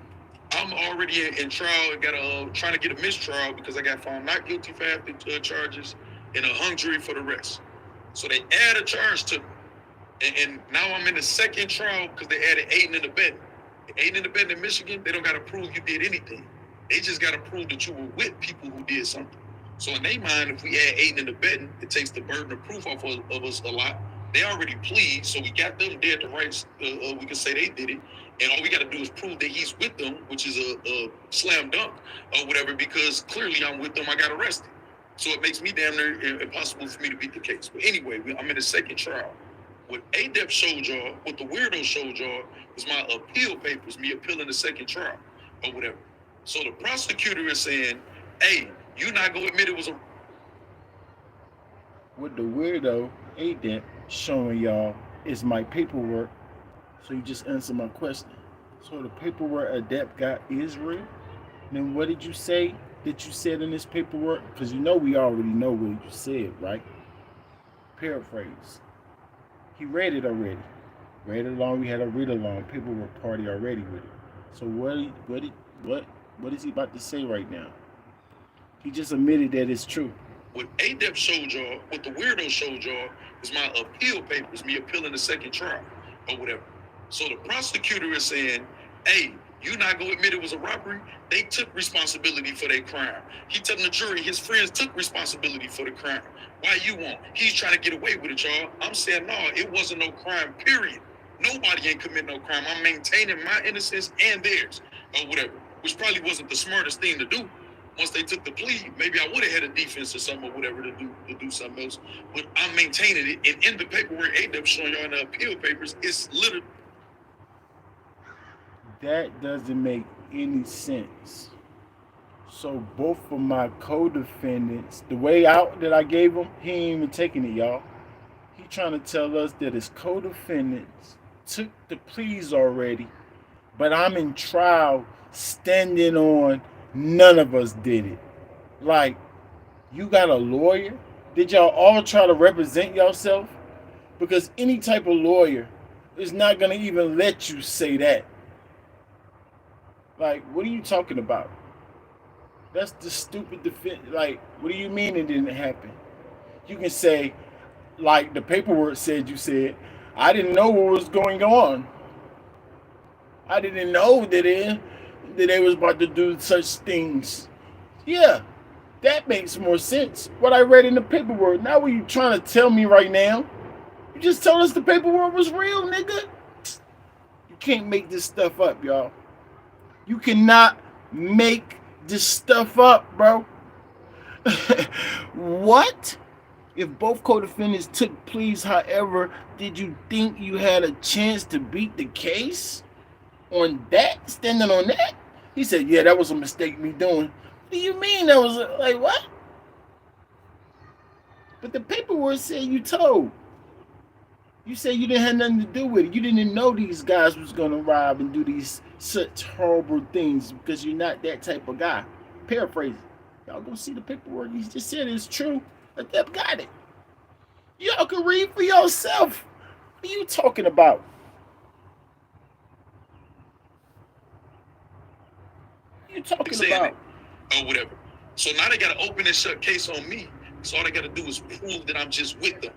I'm already in trial. I got trying to get a mistrial because I got found not guilty for half the charges and a hung jury for the rest. So they add a charge to me. And now I'm in the second trial because they added aiding and abetting. Aiding and abetting in Michigan, they don't got to prove you did anything. They just got to prove that you were with people who did something. So in their mind, if we add aiding and abetting, it takes the burden of proof off of us a lot. They already plead, so we got them dead to rights. We can say they did it. And all we got to do is prove that he's with them, which is a slam dunk or whatever, because clearly I'm with them. I got arrested. So it makes me damn near impossible for me to beat the case. But anyway, I'm in the second trial. What A-Dep showed y'all, what the weirdo showed y'all, was my appeal papers, me appealing the second trial or whatever. So the prosecutor is saying, hey, you not going to admit it was a... What the weirdo A-Dep showing y'all is my paperwork. So you just answer my question. So the paperwork A-Dep got is real? Then what did you say that you said in this paperwork? Because you know we already know what you said, right? Paraphrase. He read it already. Read it along. We had a read along paperwork party already with it. So what is he about to say right now? He just admitted that it's true. What A-Dep showed y'all, what the weirdo showed y'all, is my appeal papers, me appealing the second trial or whatever. So the prosecutor is saying, hey, you not going to admit it was a robbery? They took responsibility for their crime. He telling the jury his friends took responsibility for the crime. Why you won't? He's trying to get away with it, y'all. I'm saying, no, it wasn't no crime, period. Nobody ain't committing no crime. I'm maintaining my innocence and theirs or whatever, which probably wasn't the smartest thing to do. Once they took the plea, maybe I would have had a defense or something or whatever to do something else. But I'm maintaining it. And in the paperwork A-Dep showing y'all in the appeal papers, it's literally... That doesn't make any sense. So both of my co-defendants, the way out that I gave him, he ain't even taking it, y'all. He trying to tell us that his co-defendants took the pleas already, but I'm in trial standing on none of us did it. Like, you got a lawyer? Did y'all all try to represent yourself? Because any type of lawyer is not going to even let you say that. Like, what are you talking about? That's the stupid defense. Like, what do you mean it didn't happen? You can say, like the paperwork said you said, I didn't know what was going on. I didn't know that they was about to do such things. Yeah, that makes more sense. What I read in the paperwork. Now what you trying to tell me right now? You just told us the paperwork was real, nigga. You can't make this stuff up, y'all. You cannot make this stuff up, bro. What? If both co-defendants took pleas, however, did you think you had a chance to beat the case? On that? Standing on that? He said, yeah, that was a mistake me doing. What do you mean that was like what? But the paperwork said you told. You said you didn't have nothing to do with it. You didn't know these guys was gonna rob and do these such horrible things because you're not that type of guy. Paraphrasing. Y'all go see the paperwork. He just said it's true. Adep got it. Y'all can read for yourself. What are you talking about? What are you talking about? Or whatever. So now they got to open and shut case on me. So all they got to do is prove that I'm just with them.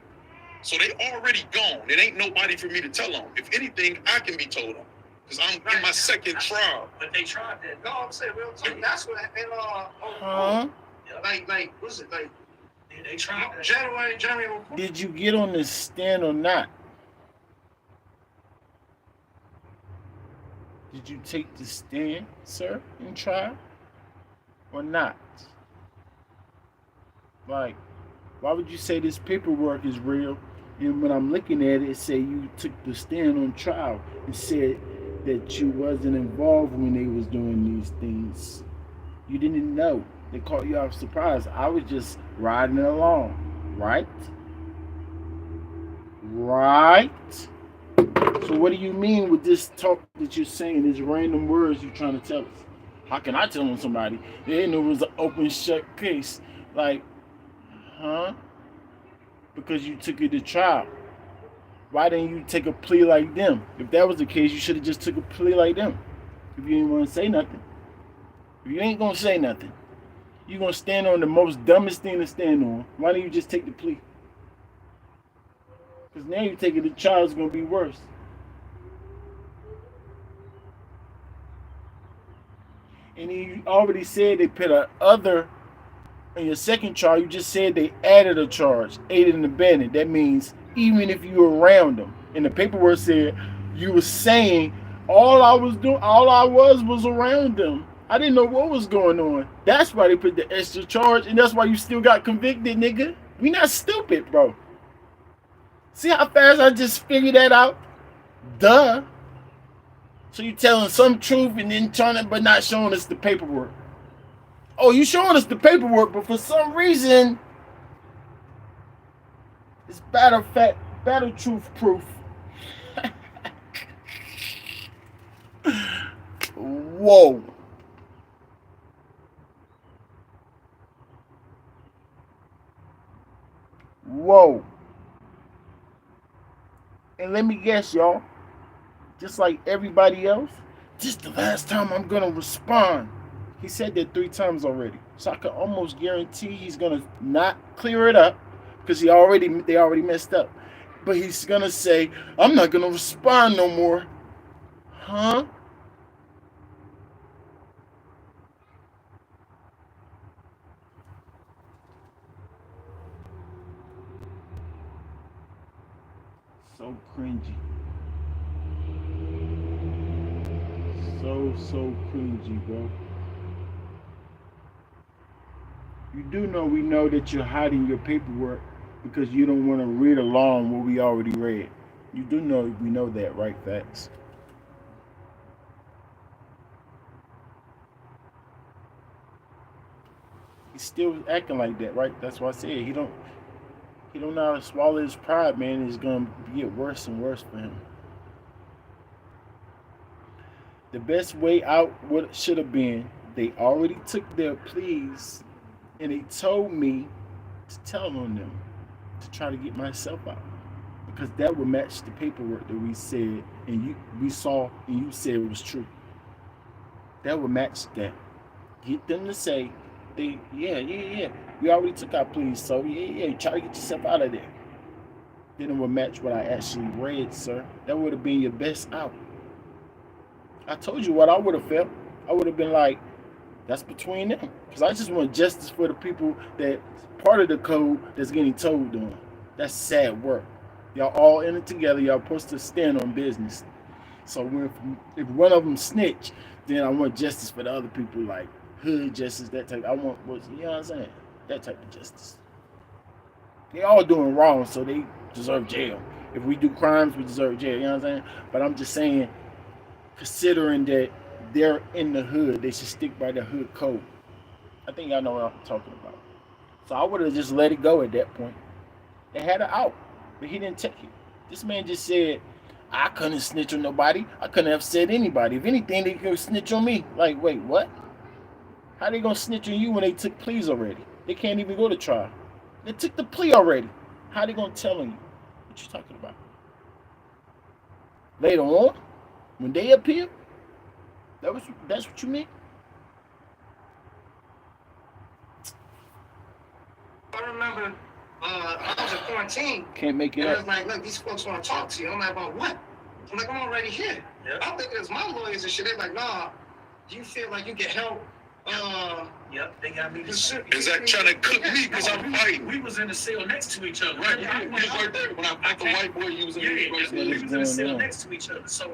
So they already gone. It ain't nobody for me to tell on. If anything, I can be told on. Because I'm in my second trial. But they tried that. No, I'm saying real talk. That's what like what's it like? Yeah, they tried that. January. Did you get on the stand or not? Did you take the stand, sir, in trial? Or not? Like, why would you say this paperwork is real? And when I'm looking at it, it say you took the stand on trial and said that you wasn't involved when they was doing these things. You didn't know. They caught you off surprise. I was just riding along, right? Right? So what do you mean with this talk that you're saying, these random words you're trying to tell us? How can I tell on somebody? They didn't know it was an open shut case. Like, huh? Because you took it to trial. Why didn't you take a plea like them? If that was the case, you should have just took a plea like them. If you didn't want to say nothing. If you ain't going to say nothing, you're going to stand on the most dumbest thing to stand on. Why don't you just take the plea? Because now you take it to trial, it's going to be worse. And you already said they put a other in your second trial. You just said they added a charge, aided and abetted. That means even if you were around them. And the paperwork said you were saying all I was around them. I didn't know what was going on. That's why they put the extra charge, and that's why you still got convicted, nigga. We not stupid, bro. See how fast I just figured that out? Duh. So you telling some truth and then but not showing us the paperwork. Oh, you showing us the paperwork, but for some reason, it's battle truth proof. Whoa. Whoa. And let me guess, y'all. Just like everybody else, this the last time I'm gonna respond. He said that 3 times already. So I can almost guarantee he's gonna not clear it up because they already messed up. But he's gonna say, I'm not gonna respond no more. Huh? So cringy. So cringy, bro. You do know we know that you're hiding your paperwork because you don't want to read along what we already read. You do know we know that, right, Factz? He's still acting like that, right? That's why I said he don't know how to swallow his pride, man. It's gonna get worse and worse for him. The best way out what should have been, they already took their pleas and they told me to tell on them to try to get myself out. Because that would match the paperwork that we said and we saw and you said it was true. That would match that. Get them to say, yeah. We already took our pleas, so yeah, try to get yourself out of there. Then it would match what I actually read, sir. That would have been your best out. I told you what I would have felt. I would have been like, that's between them. Because I just want justice for the people that part of the code that's getting told on. That's sad work. Y'all all in it together. Y'all supposed to stand on business. So if one of them snitch, then I want justice for the other people, like hood justice, that type. I want, you know what I'm saying? That type of justice. They all doing wrong, so they deserve jail. If we do crimes, we deserve jail. You know what I'm saying? But I'm just saying, considering that they're in the hood, they should stick by the hood code. I think y'all know what I'm talking about. So I would have just let it go at that point. They had it out, but he didn't take it. This man just said, I couldn't snitch on nobody. I couldn't have said anybody. If anything, they could snitch on me. Like, wait, what? How they gonna snitch on you when they took pleas already? They can't even go to trial. They took the plea already. How they gonna tell on you? What you talking about? Later on, when they appeal, that's what you mean? I remember I was in quarantine. Can't make it And I up. was like, look, these folks want to talk to you. I'm like, about what? I'm like, I'm already here. Yep. I'm thinking it's my lawyers and shit. They're like, nah, do you feel like you can help? Yep, they got me. Is that trying to cook me because I'm fighting? We was in the cell next to each other. Right, yeah, right there. When I fought the white boy, you was in the we place. was in the cell next to each other. So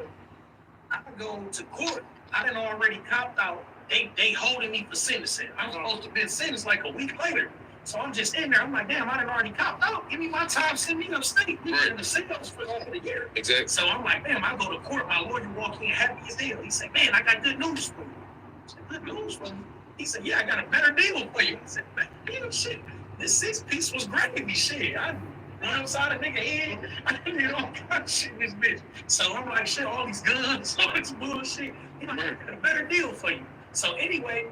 I go to court. I done already copped out. They holding me for sentencing. I'm supposed to be sentenced like a week later. So I'm just in there. I'm like, damn, I done already copped out. Give me my time. Send me upstate. We were in the cells for over a year. Exactly. So I'm like, damn, I go to court. My lawyer walk in happy as hell. He said, man, I got good news for you. I said, good news for you? He said, yeah, I got a better deal for you. I said, man, shit, this 6-piece was gravy, shit. I run outside a nigga head. I did all kind of shit in this bitch. So I'm like, shit, all these guns, all this bullshit. You know, I got a better deal for you. So anyway,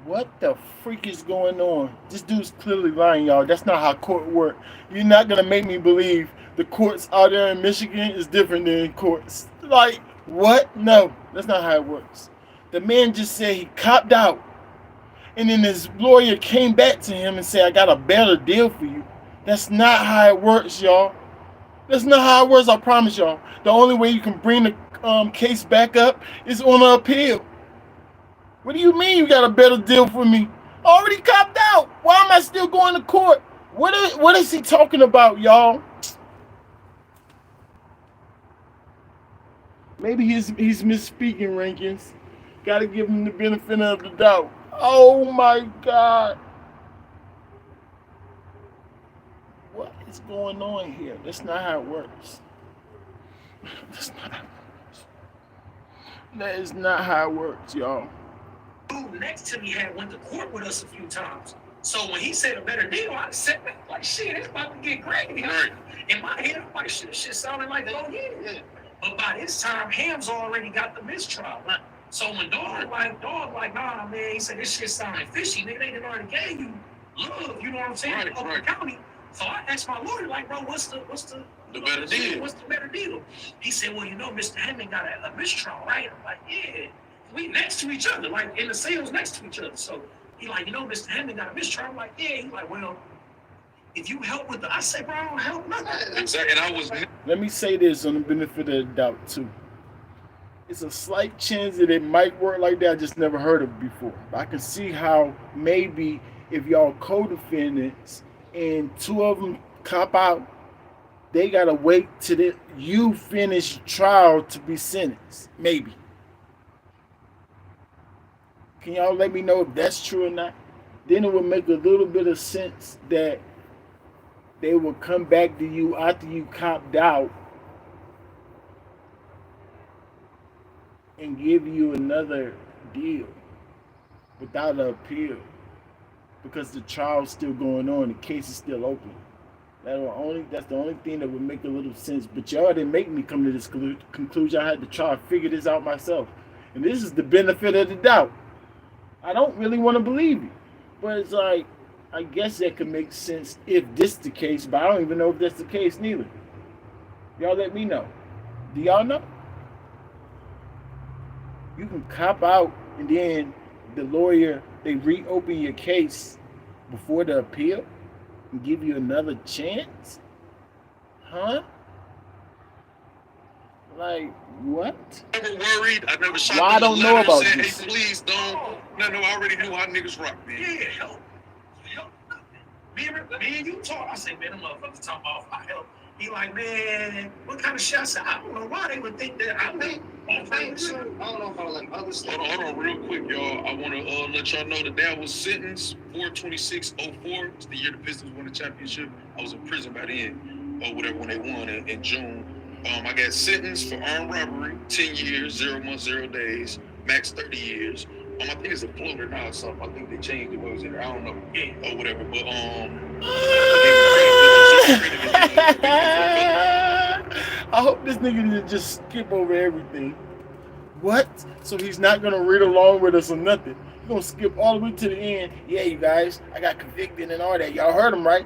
What the freak is going on? This dude's clearly lying, y'all. That's not how court work. You're not gonna make me believe the courts out there in Michigan is different than courts. Like, what? No, that's not how it works. The man just said he copped out. And then his lawyer came back to him and said, I got a better deal for you. That's not how it works, y'all. That's not how it works, I promise y'all. The only way you can bring the case back up is on an appeal. What do you mean you got a better deal for me? I already copped out. Why am I still going to court? What is he talking about, y'all? Maybe he's misspeaking, Rankins. Got to give him the benefit of the doubt. Oh my God. What is going on here? That's not how it works. That's not how it works. That is not how it works, y'all. dude next to me went to court with us a few times. So when he said a better deal, I sat back like, shit, it's about to get crazy. Right. In my head, I'm like, shit sounded like, oh yeah. But by this time, Ham's already got the mistrial. So when Dog like, nah, man, he said, this shit sounded fishy. Nigga, they done already gave you love, you know what I'm saying? Right, Oakland County. So I asked my lawyer, like, bro, what's the better deal? What's the better deal? He said, well, you know, Mr. Hammond got a mistrial, right? I'm like, yeah. We next to each other, like in the cells next to each other. So he like, you know, Mr. Hammond got a mistrial. I'm like, yeah. He's like, well, if you help with I said, bro, I don't help nothing. Exactly. And I was. Let me say this on the benefit of the doubt too. It's a slight chance that it might work like that. I just never heard of it before. But I can see how maybe if y'all co-defendants and two of them cop out, they gotta wait till you finish trial to be sentenced. Maybe. Can y'all let me know if that's true or not? Then it would make a little bit of sense that they will come back to you after you copped out and give you another deal without an appeal because the trial's still going on, the case is still open. That's the only thing that would make a little sense. But y'all didn't make me come to this conclusion. I had to try to figure this out myself. And this is the benefit of the doubt. I don't really want to believe it. But it's like, I guess that could make sense if this is the case, but I don't even know if that's the case neither. Y'all let me know. Do y'all know? You can cop out and then the lawyer, they reopen your case before the appeal and give you another chance? Huh? Like, what? Never worried. I never shot Well, I them a don't know letter about saying, this. hey, please don't. No, I already knew how niggas rock, man. Yeah, help. Me and you talk. I say, man, them motherfuckers talking about I help. He like, man, what kind of shit? I said, I don't know why they would think that. I think So, I don't know about like other stuff. Hold on, real quick, y'all. I want to let y'all know that that was sentence 4/26/04. It's the year the Pistons won the championship. I was in prison by then, or whatever, when they won in June. I got sentenced for armed robbery, 10 years, 0 months, 0 days, max 30 years. I think it's a floater now or something. I think they changed it. What was in there? I don't know. Or whatever. But I hope this nigga didn't just skip over everything. What? So he's not gonna read along with us or nothing. He's gonna skip all the way to the end. Yeah, you guys, I got convicted and all that. Y'all heard him, right?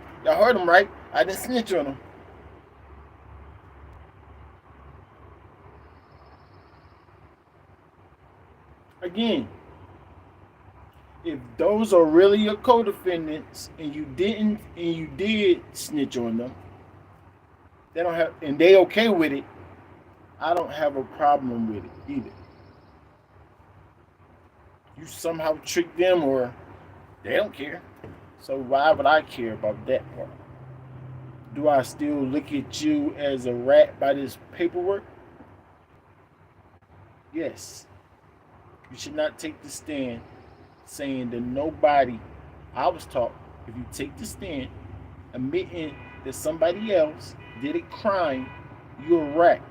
I didn't snitch on him. Again, if those are really your co-defendants and you did snitch on them, they don't have, and they okay with it, I don't have a problem with it either. You somehow trick them or they don't care. So why would I care about that part? Do I still look at you as a rat by this paperwork? Yes. You should not take the stand saying that nobody, I was taught, if you take the stand admitting that somebody else did a crime, you're a rat.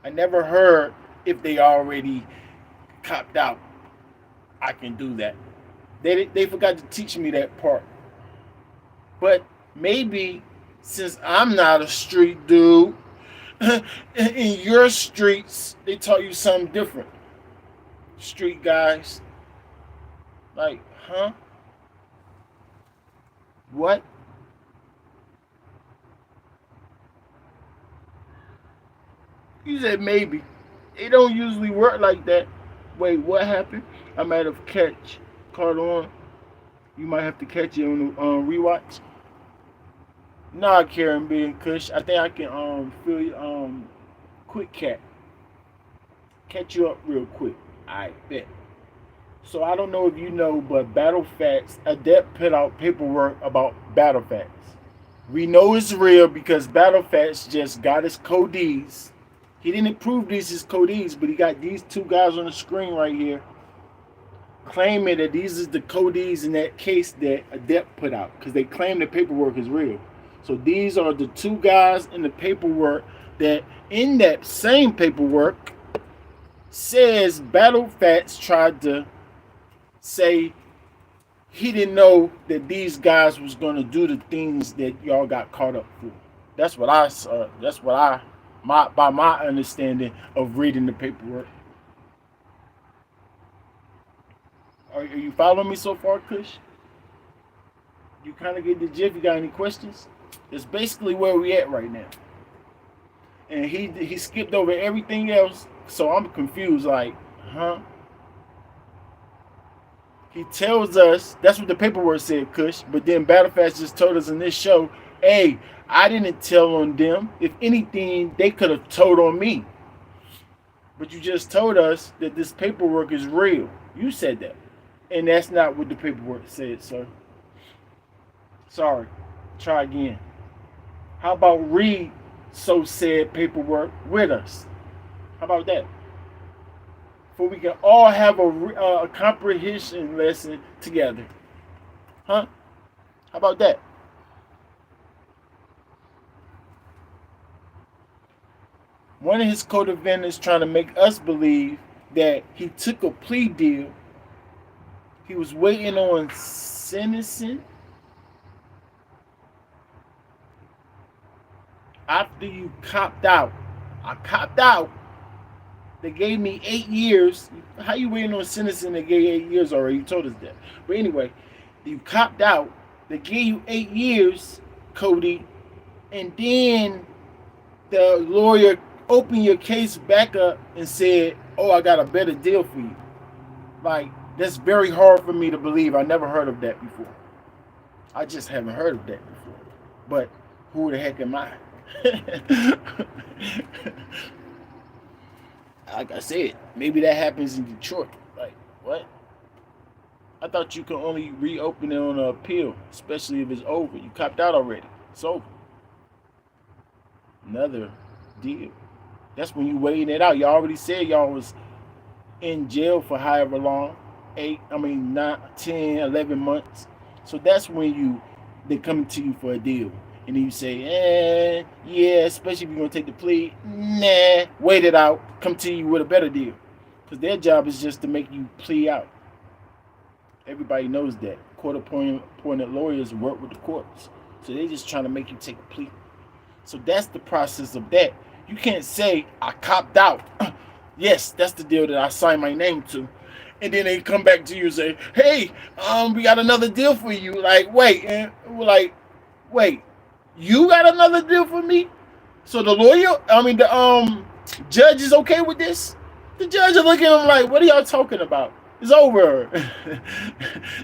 I never heard if they already copped out, I can do that. They forgot to teach me that part. But maybe since I'm not a street dude, in your streets, they taught you something different. Street guys. Like, huh? What? You said maybe. It don't usually work like that. Wait, what happened? I might have caught on. You might have to catch it on the rewatch. Nah, Karen B and Kush. I think I can feel you quick catch you up real quick. I bet. So I don't know if you know, but Factz, Adept put out paperwork about Factz. We know it's real because Factz just got his codes. He didn't prove these as codes, but he got these two guys on the screen right here claiming that these is the codes in that case that Adept put out because they claim the paperwork is real. So these are the two guys in the paperwork that in that same paperwork says Factz tried to say he didn't know that these guys was going to do the things that y'all got caught up for. That's what I saw. That's what by my understanding of reading the paperwork. Are you following me so far, Kush? You kind of get the gist. You got any questions? It's basically where we at right now. And he skipped over everything else, so I'm confused. Like, huh? He tells us, that's what the paperwork said, Kush. But then Factz just told us in this show, hey, I didn't tell on them. If anything, they could have told on me. But you just told us that this paperwork is real. You said that. And that's not what the paperwork said, sir. Sorry. Try again. How about read so said paperwork with us? How about that? For we can all have a comprehension lesson together. Huh? How about that? One of his co-defendants trying to make us believe that he took a plea deal. He was waiting on sentencing. After you copped out. I copped out. They gave me 8 years. How you waiting on sentencing? They gave 8 years already. You told us that. But anyway, you copped out. They gave you 8 years, Cody. And then the lawyer opened your case back up and said, oh, I got a better deal for you. Like, that's very hard for me to believe. I never heard of that before. I just haven't heard of that before. But who the heck am I? Like I said, maybe that happens in Detroit. Like, what? I thought you could only reopen it on an appeal, especially if it's over. You copped out already. It's over. Another deal. That's when you waiting it out. Y'all already said y'all was in jail for however long. 9, 10, 11 months. So that's when they come to you for a deal. And then you say, yeah, especially if you're going to take the plea. Nah, wait it out. Come to you with a better deal. Because their job is just to make you plea out. Everybody knows that. Court-appointed lawyers work with the courts. So they're just trying to make you take a plea. So that's the process of that. You can't say, I copped out. Yes, that's the deal that I signed my name to. And then they come back to you and say, hey, we got another deal for you. Like, wait, and we're like, wait, you got another deal for me? So the judge is okay with this? The judge is looking at him like, what are y'all talking about? It's over.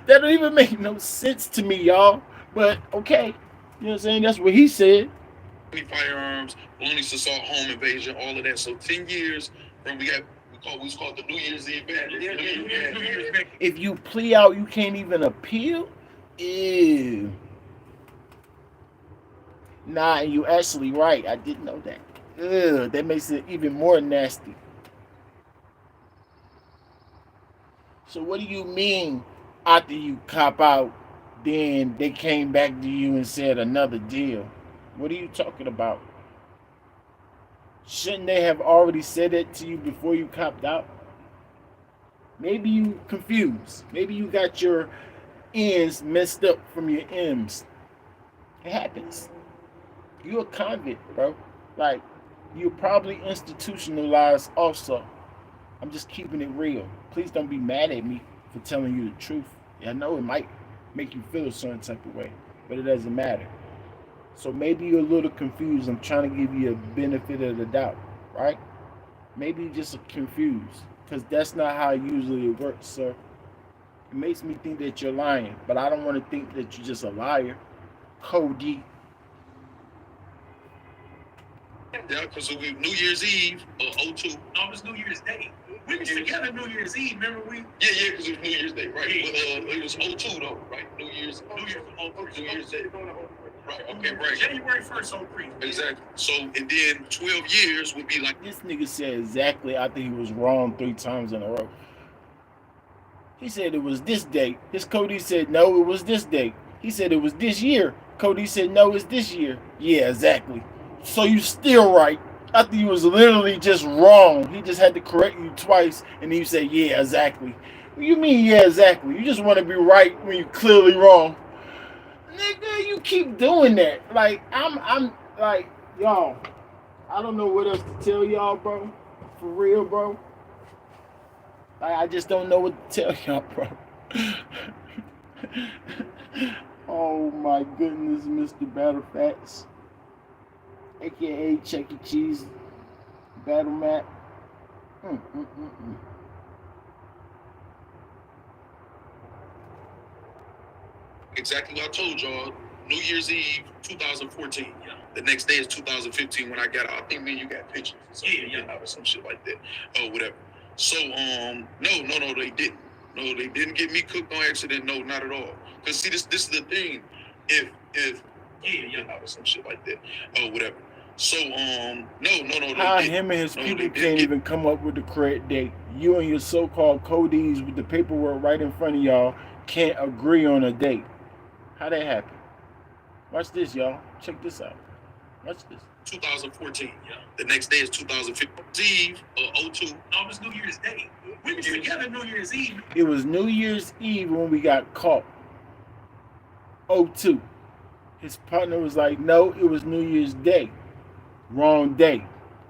That don't even make no sense to me, y'all. But okay, you know what I'm saying? That's what he said. Firearms, felonious assault, home invasion, all of that. So 10 years from we call it the New Year's Eve ban. If you plea out, you can't even appeal? Ew. Nah, and you actually right. I didn't know that. Ugh, that makes it even more nasty. So what do you mean after you cop out, then they came back to you and said another deal? What are you talking about? Shouldn't they have already said it to you before you copped out? Maybe you confused. Maybe you got your ends messed up from your M's. It happens. You're a convict, bro. Like, you're probably institutionalized also. I'm just keeping it real. Please don't be mad at me for telling you the truth. I know it might make you feel a certain type of way, but it doesn't matter. So maybe you're a little confused. I'm trying to give you a benefit of the doubt, right? Maybe you're just confused, because that's not how usually it works, sir. It makes me think that you're lying, but I don't want to think that you're just a liar. Cody. Yeah, because it was New Year's Eve, 02. No, it was New Year's Day. We was together New Year's Eve, remember we? Yeah, because it was New Year's Day, right? But it was 02 though, right? New Year's Day. Right, okay, right. January 1st, 03. Exactly. So, and then 12 years would be like... This nigga said exactly after he was wrong 3 times in a row. He said it was this date. His Cody said, no, it was this date. He said it was this year. Cody said, no, it's this year. Yeah, exactly. So you still right. After you was literally just wrong. He just had to correct you twice, and then you say, yeah, exactly. What you mean, yeah, exactly? You just want to be right when you're clearly wrong. Nigga, you keep doing that. Like, I'm like, y'all, I don't know what else to tell y'all, bro. For real, bro. Like, I just don't know what to tell y'all, bro. Oh my goodness, Mr. Battle Factz, aka Chuck E. Cheese Battle Map. Exactly what I told y'all. New Year's Eve, 2014. Yeah. The next day is 2015 when I got out. I think me and you got pictures. Or some shit like that. Or whatever. So, no, they didn't. No, they didn't get me cooked on accident. No, not at all. Because see, this is the thing. If or some shit like that. Or whatever. So, no. How him and his people can't even come up with the correct date. You and your so-called Codies with the paperwork right in front of y'all can't agree on a date. How that happen? Watch this, y'all. Check this out. Watch this. 2014. Yeah. The next day is 2015. Eve, 02. No, it was New Year's Day. We was together New Year's Eve. It was New Year's Eve when we got caught. 02. His partner was like, no, it was New Year's Day. Wrong day.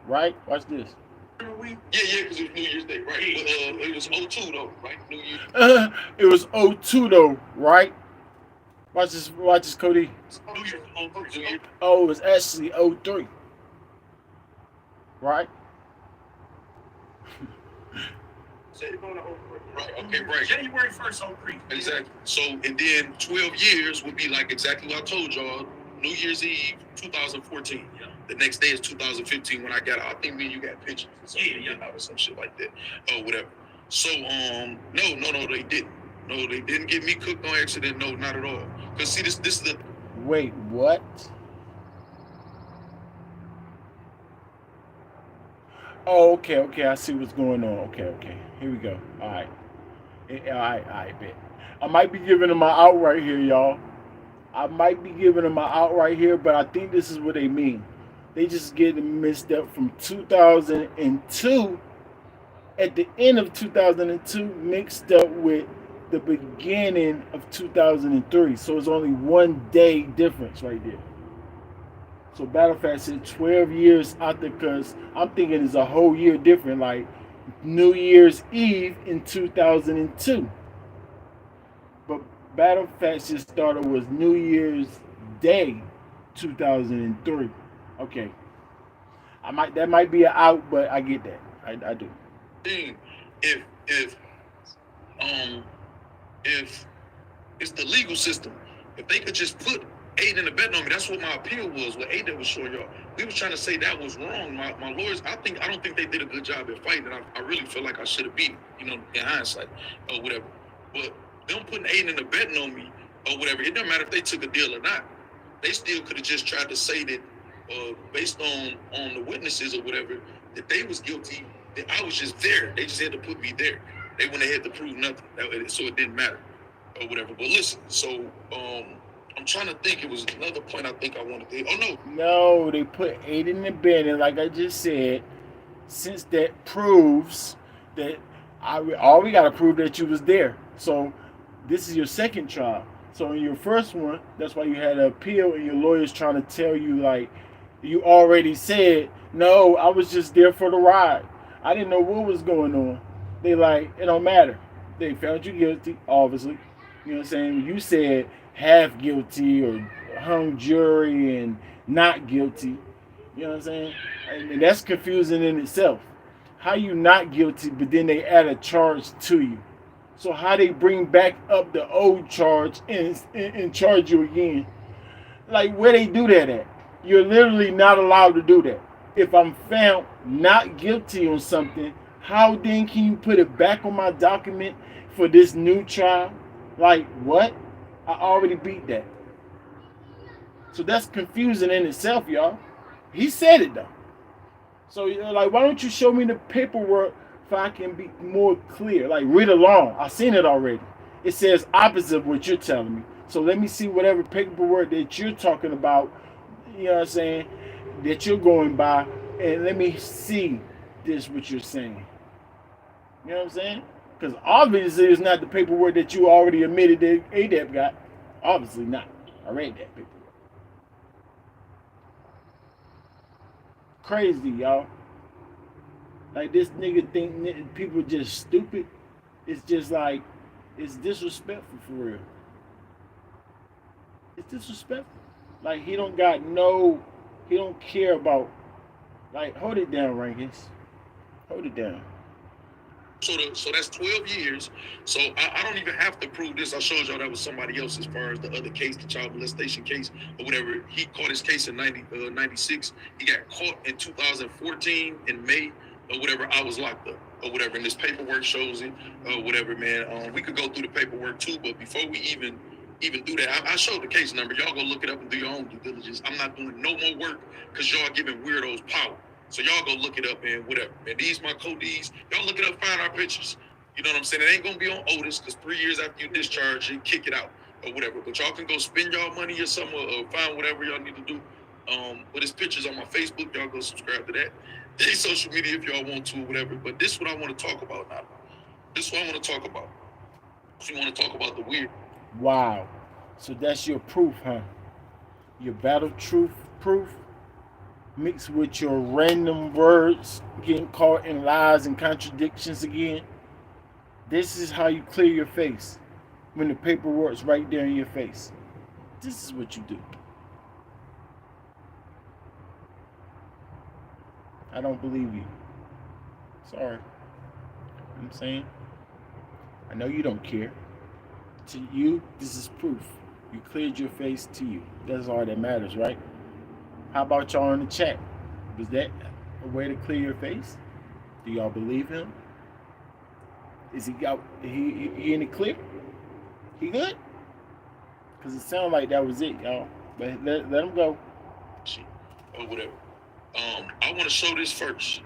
Right? Watch this. Yeah, because it was New Year's Day, right? It was 02 though, right? New Year's. It was 02 though, right? Watch this, Cody. Oh, it was actually 03. Right? Right, okay, right. January 1st, 03. Exactly. So, and then 12 years would be like exactly what I told y'all. New Year's Eve, 2014. Yeah. The next day is 2015 when I got out. I think me and you got pictures or something, Yeah. or some shit like that, or whatever. So no, they didn't. No, they didn't get me cooked on accident. No, not at all. Cause see, this is the Wait, what? Oh, okay. I see what's going on. Okay. Here we go. All right. All right, bet. I might be giving them my out right here, y'all. I might be giving them my out right here, but I think this is what they mean. They just getting mixed up from 2002, at the end of 2002, mixed up with the beginning of 2003. So it's only 1 day difference right there. So Battle said 12 years after, because I'm thinking it's a whole year different, like New Year's Eve in 2002. But Battle just started was New Year's Day 2003. Okay. That might be an out, but I get that. I do. If it's the legal system, if they could just put 8 in the betting on me, that's what my appeal was. What 8 that was showing y'all, we was trying to say that was wrong. My lawyers, I don't think they did a good job at fighting. I really feel like I should have beat, in hindsight or whatever. But them putting 8 in the betting on me or whatever, it doesn't matter if they took a deal or not. They still could have just tried to say that, based on the witnesses or whatever, that they was guilty. That I was just there. They just had to put me there. They wouldn't have had to prove nothing, so it didn't matter or whatever. But listen, so I'm trying to think. It was another point I think I wanted to. Oh no. No, they put 8 in the bed, and like I just said, since that proves that all we gotta prove that you was there. So this is your second trial. So in your first one, that's why you had an appeal, and your lawyer's trying to tell you, like, you already said, no, I was just there for the ride. I didn't know what was going on. They like, it don't matter. They found you guilty, obviously. You know what I'm saying? You said half guilty or hung jury and not guilty. You know what I'm saying? And that's confusing in itself. How you not guilty, but then they add a charge to you. So how they bring back up the old charge and charge you again? Like, where they do that at? You're literally not allowed to do that. If I'm found not guilty on something, how then can you put it back on my document for this new trial? Like, what? I already beat that. So that's confusing in itself, y'all. He said it, though. So, like, why don't you show me the paperwork so I can be more clear? Like, read along. I've seen it already. It says opposite of what you're telling me. So let me see whatever paperwork that you're talking about, you know what I'm saying, that you're going by, and let me see this what you're saying. You know what I'm saying? Because obviously it's not the paperwork that you already admitted that ADEP got. Obviously not. I read that paperwork. Crazy, y'all. Like, this nigga think people just stupid. It's just like, it's disrespectful for real. It's disrespectful. Like, he don't care about, like, hold it down, Rankins. Hold it down. So that's 12 years. So I don't even have to prove this. I showed y'all that was somebody else as far as the other case, the child molestation case or whatever. He caught his case in 96. He got caught in 2014 in May or whatever. I was locked up or whatever. And this paperwork shows it or whatever, man. We could go through the paperwork too, but before we even do that, I showed the case number. Y'all go look it up and do your own due diligence. I'm not doing no more work because y'all giving weirdos power. So y'all go look it up and whatever. And these my codees. Y'all look it up, find our pictures. You know what I'm saying? It ain't gonna be on Otis because 3 years after you discharge, you kick it out or whatever. But y'all can go spend y'all money or something or find whatever y'all need to do. But it's pictures on my Facebook. Y'all go subscribe to that. Any social media if y'all want to or whatever. But this is what I want to talk about now. This is what I want to talk about. If you want to talk about the weird. Wow. So that's your proof, huh? Your battle truth proof mixed with your random words getting caught in lies and contradictions again. This is how you clear your face when the paperwork's right there in your face. This is what you do. I don't believe you. Sorry. You know what I'm saying? I know you don't care. To you, this is proof. You cleared your face to you. That's all that matters, right? How about y'all in the chat? Was that a way to clear your face? Do y'all believe him? Is he got he in the clear? He good? Cause it sounded like that was it, y'all. But let him go. Shit. Or whatever. I want to show this first.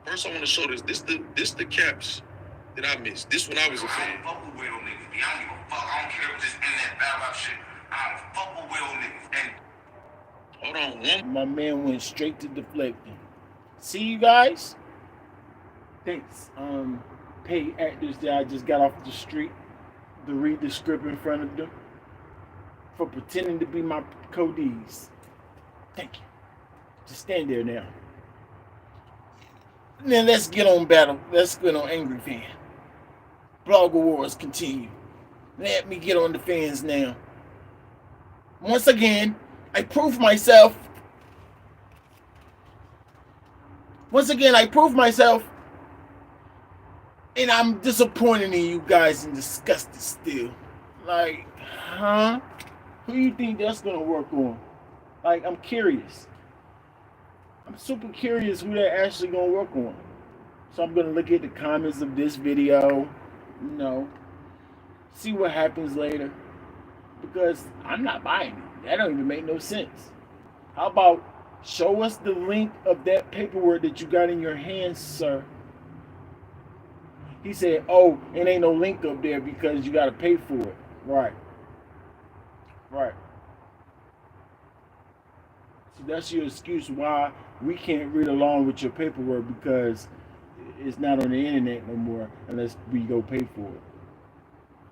First, I want to show this. This the caps that I missed. This when I was a fan. I don't fuck with real niggas. I don't give a fuck. I don't care if this internet bad about shit. I don't fuck with real niggas. And Hold on, My man went straight to deflecting. See you guys? Thanks. Pay actors that I just got off the street to read the script in front of them for pretending to be my codees. Thank you. Just stand there now. Now let's get on battle. Let's get on Angry Fan. Blogger Wars continue. Let me get on the fans now. Once again, I prove myself. Once again, I prove myself. And I'm disappointed in you guys and disgusted still. Like, huh? Who do you think that's gonna work on? Like, I'm curious. I'm super curious who they're actually gonna work on. So I'm gonna look at the comments of this video, you know, see what happens later. Because I'm not buying it. That don't even make no sense. How about show us the link of that paperwork that you got in your hands, sir? He said, oh, it ain't no link up there because you gotta pay for it. Right. Right. So that's your excuse why we can't read along with your paperwork, because it's not on the internet no more unless we go pay for it.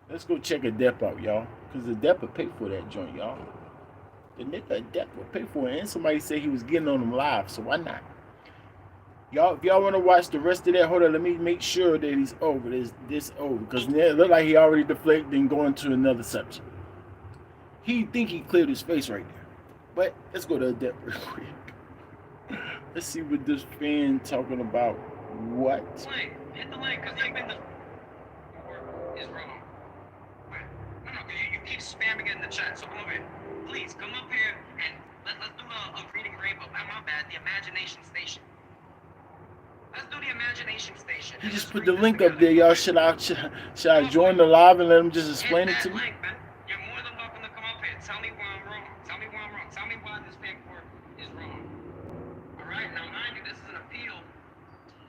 Let's go check a dep out, y'all. Because the dep will pay for that joint, y'all. The nigga dep will pay for it. And somebody said he was getting on them live, so why not? Y'all, if y'all want to watch the rest of that, hold on, let me make sure that he's over. This over. Because it looked like he already deflected and going to another subject. He think he cleared his face right there. But let's go to the dep real quick. Let's see what this fan talking about. What? hit the link, because even the is wrong. Wait, no, you keep spamming it in the chat, so come over here. Please, come up here and let's do a reading rainbow. My bad, the imagination station. Let's do the imagination station. He just put the link up there, y'all. Should I join the live and let him just explain it to me? Link, man. You're more than welcome to come up here. Tell me why I'm wrong. Tell me why I'm wrong. Tell me why this paperwork is wrong. All right, now mind you, this is an appeal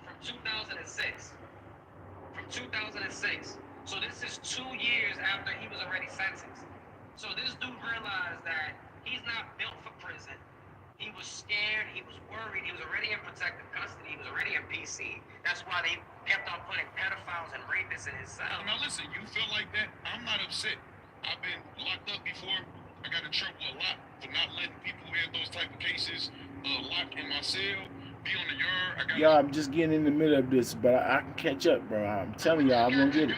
from 2006. From 2006. So this is 2 years after he was already sentenced. So this dude realized that he's not built for prison. He was scared, he was worried, he was already in protective custody, he was already in PC. That's why they kept on putting pedophiles and rapists in his cell. Now listen, you feel like that? I'm not upset. I've been locked up before. I got in trouble a lot for not letting people who had those type of cases locked in my cell, be on the yard. Y'all, I'm just getting in the middle of this, but I can catch up, bro. I'm telling y'all, I'm gonna get it.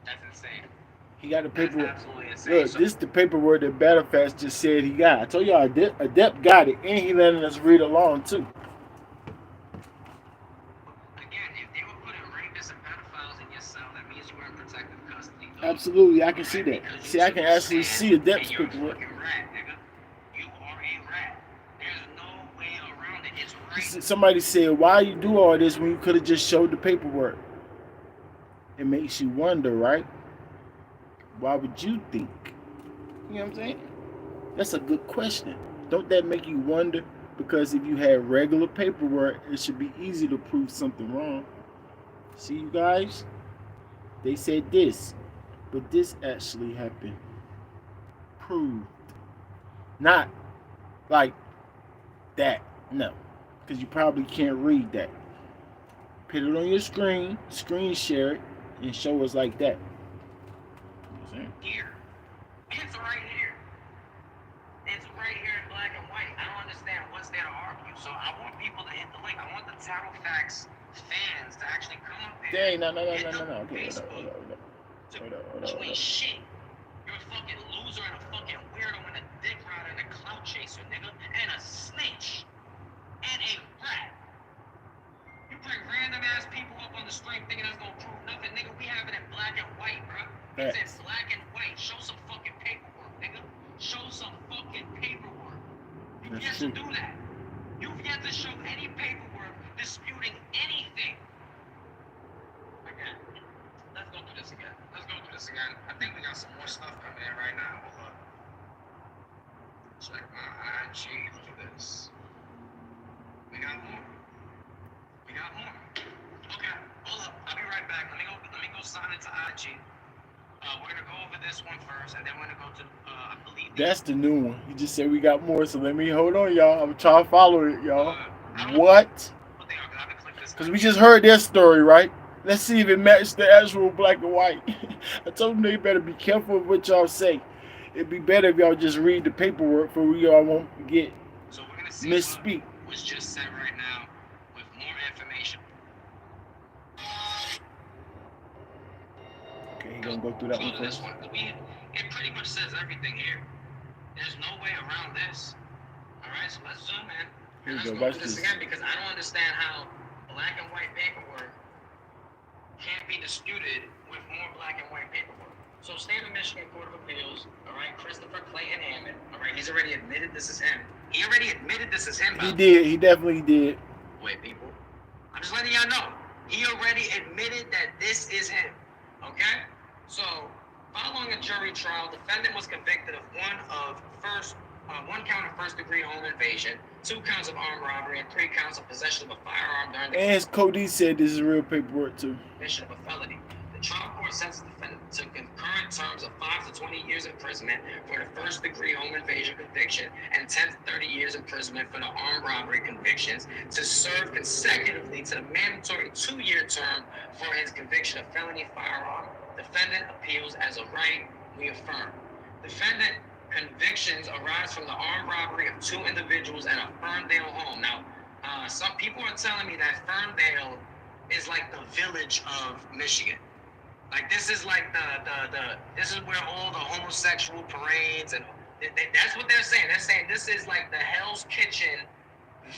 That's insane. He got the paperwork. That's absolutely insane. Look, this is the paperwork that Factz just said he got. I told y'all Adept got it, and he letting us read along too. Again, if they were putting rapists and pedophiles in your cell, that means you were in protective custody. Absolutely, I can see that. See, I can actually see Adept's You're a paperwork. fucking rat, nigga. You are a rat. There's no way around it. It's rape. Somebody said, why you do all this when you could have just showed the paperwork? It makes you wonder, right? Why would you think? You know what I'm saying? That's a good question. Don't that make you wonder? Because if you had regular paperwork, it should be easy to prove something wrong. See, you guys? They said this, but this actually happened. Proved. Not like that. No. Because you probably can't read that. Put it on your screen share it, and show us like that. Here. It's right here. It's right here in black and white. I don't understand what's there to argue. So I want people to hit the link. I want the Factz fans to actually come up here. Dang, no. Hit Okay, the hold Facebook on. to tweet shit. You're a fucking loser and a fucking weirdo and a dick rider and a clout chaser, nigga. And a snitch. And a rat. You bring random ass people up on the screen thinking that's gonna prove nothing, nigga. We have it in black and white, bro. It's in black and white. Show some fucking through this again. I think we got some more stuff coming in right now. Hold up. Check my IG. Look at this. We got more. Okay, hold up. I'll be right back. Let me go sign into IG. We're gonna go over this one first, and then we're gonna go to I believe That's the new one. You just said we got more, so let me hold on, y'all. I'm trying to follow it, y'all. What? Because we just heard their story, right? Let's see if it matches the actual black and white. I told them they better be careful with what y'all say. It'd be better if y'all just read the paperwork for we y'all won't get misspeak. Was just said right now with more information. Okay, you're gonna go through that one first. It pretty much says everything here. There's no way around this. All right, so let's zoom in. Here we let's go. go Watch through this this. again because I don't understand how black and white paperwork can't be disputed with more black and white paperwork. So State of Michigan Court of Appeals, all right, Christopher Clayton Hammond, all right, he's already admitted this is him. He already admitted this is him. He did. He definitely did. Wait, people. I'm just letting y'all know. He already admitted that this is him. Okay? So, following a jury trial, defendant was convicted of one count of first-degree home invasion, 2 counts of armed robbery, and 3 counts of possession of a firearm during the And as Cody said, this is real paperwork too. commission of a felony. The trial court sentenced the defendant to concurrent terms of 5 to 20 years imprisonment for the first-degree home invasion conviction and 10 to 30 years imprisonment for the armed robbery convictions to serve consecutively to the mandatory 2-year term for his conviction of felony firearm. Defendant appeals as a right. We affirm. Defendant convictions arise from the armed robbery of 2 individuals at a Ferndale home. Now, some people are telling me that Ferndale is like the village of Michigan. Like this is like this is where all the homosexual parades and that's what they're saying. They're saying this is like the Hell's Kitchen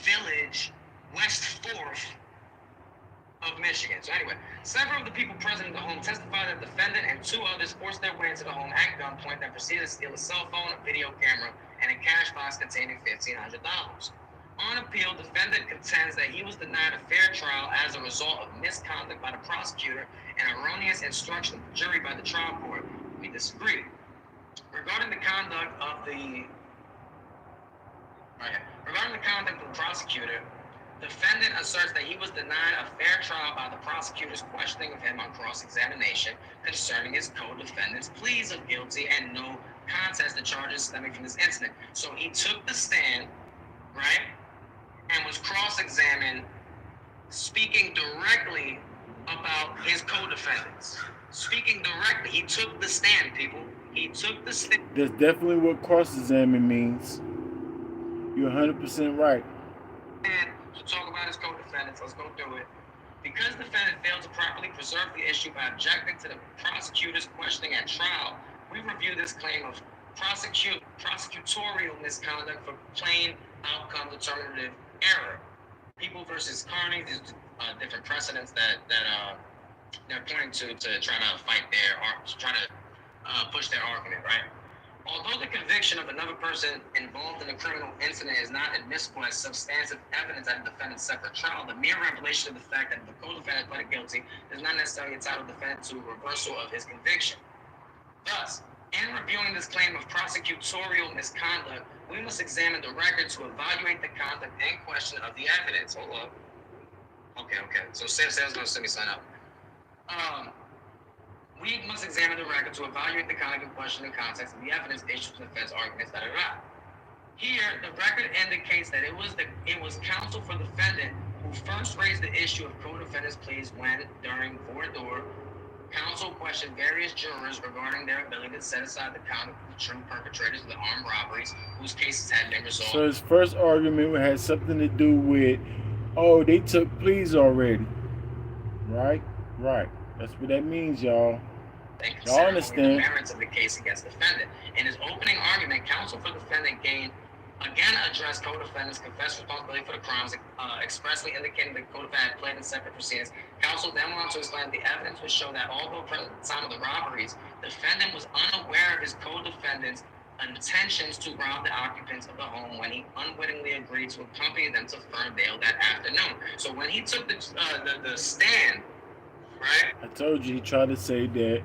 village, West 4th of Michigan. So anyway, several of the people present in the home testified that the defendant and 2 others forced their way into the home at gunpoint and proceeded to steal a cell phone, a video camera, and a cash box containing $1,500. On appeal, defendant contends that he was denied a fair trial as a result of misconduct by the prosecutor and erroneous instruction of the jury by the trial court. We disagree. Regarding the conduct of the prosecutor, defendant asserts that he was denied a fair trial by the prosecutor's questioning of him on cross-examination concerning his co-defendant's pleas of guilty and no contest to charges stemming from this incident. So he took the stand, right, and was cross-examined, speaking directly about his co-defendants. Speaking directly, he took the stand, people. He took the stand. That's definitely what cross-examine means. You're 100% right. And to talk about his co-defendants, let's go through it. Because the defendant failed to properly preserve the issue by objecting to the prosecutor's questioning at trial, we review this claim of prosecutorial misconduct for plain outcome determinative error. People versus Carney, there's different precedents that they're pointing to try to fight push their argument, right? Although the conviction of another person involved in a criminal incident is not admissible as substantive evidence at the defendant's separate trial, the mere revelation of the fact that the co-defendant pleaded guilty does not necessarily entitle the defendant to a reversal of his conviction. Thus, in reviewing this claim of prosecutorial misconduct, we must examine the record to evaluate the conduct and question of the evidence. Hold up. Okay. So Sarah's gonna send me sign up. We must examine the record to evaluate the conduct and question and context of the evidence issued to the defense arguments that are not. Here, the record indicates that it was counsel for the defendant who first raised the issue of co-defendant's pleas when, during voir dire, counsel questioned various jurors regarding their ability to set aside the conduct of the true perpetrators of the armed robberies whose cases had been resolved. So his first argument had something to do with, they took pleas already. Right. That's what that means, y'all. Y'all understand. The merits of the case against the defendant. In his opening argument, counsel for the defendant again addressed co-defendant's confessed responsibility for the crimes, expressly indicating that the co-defendant had played in separate proceedings. Counsel then went on to explain that the evidence would show that although present at the time of the robberies, the defendant was unaware of his co-defendant's intentions to rob the occupants of the home when he unwittingly agreed to accompany them to Ferndale that afternoon. So when he took the stand, right? I told you he tried to say that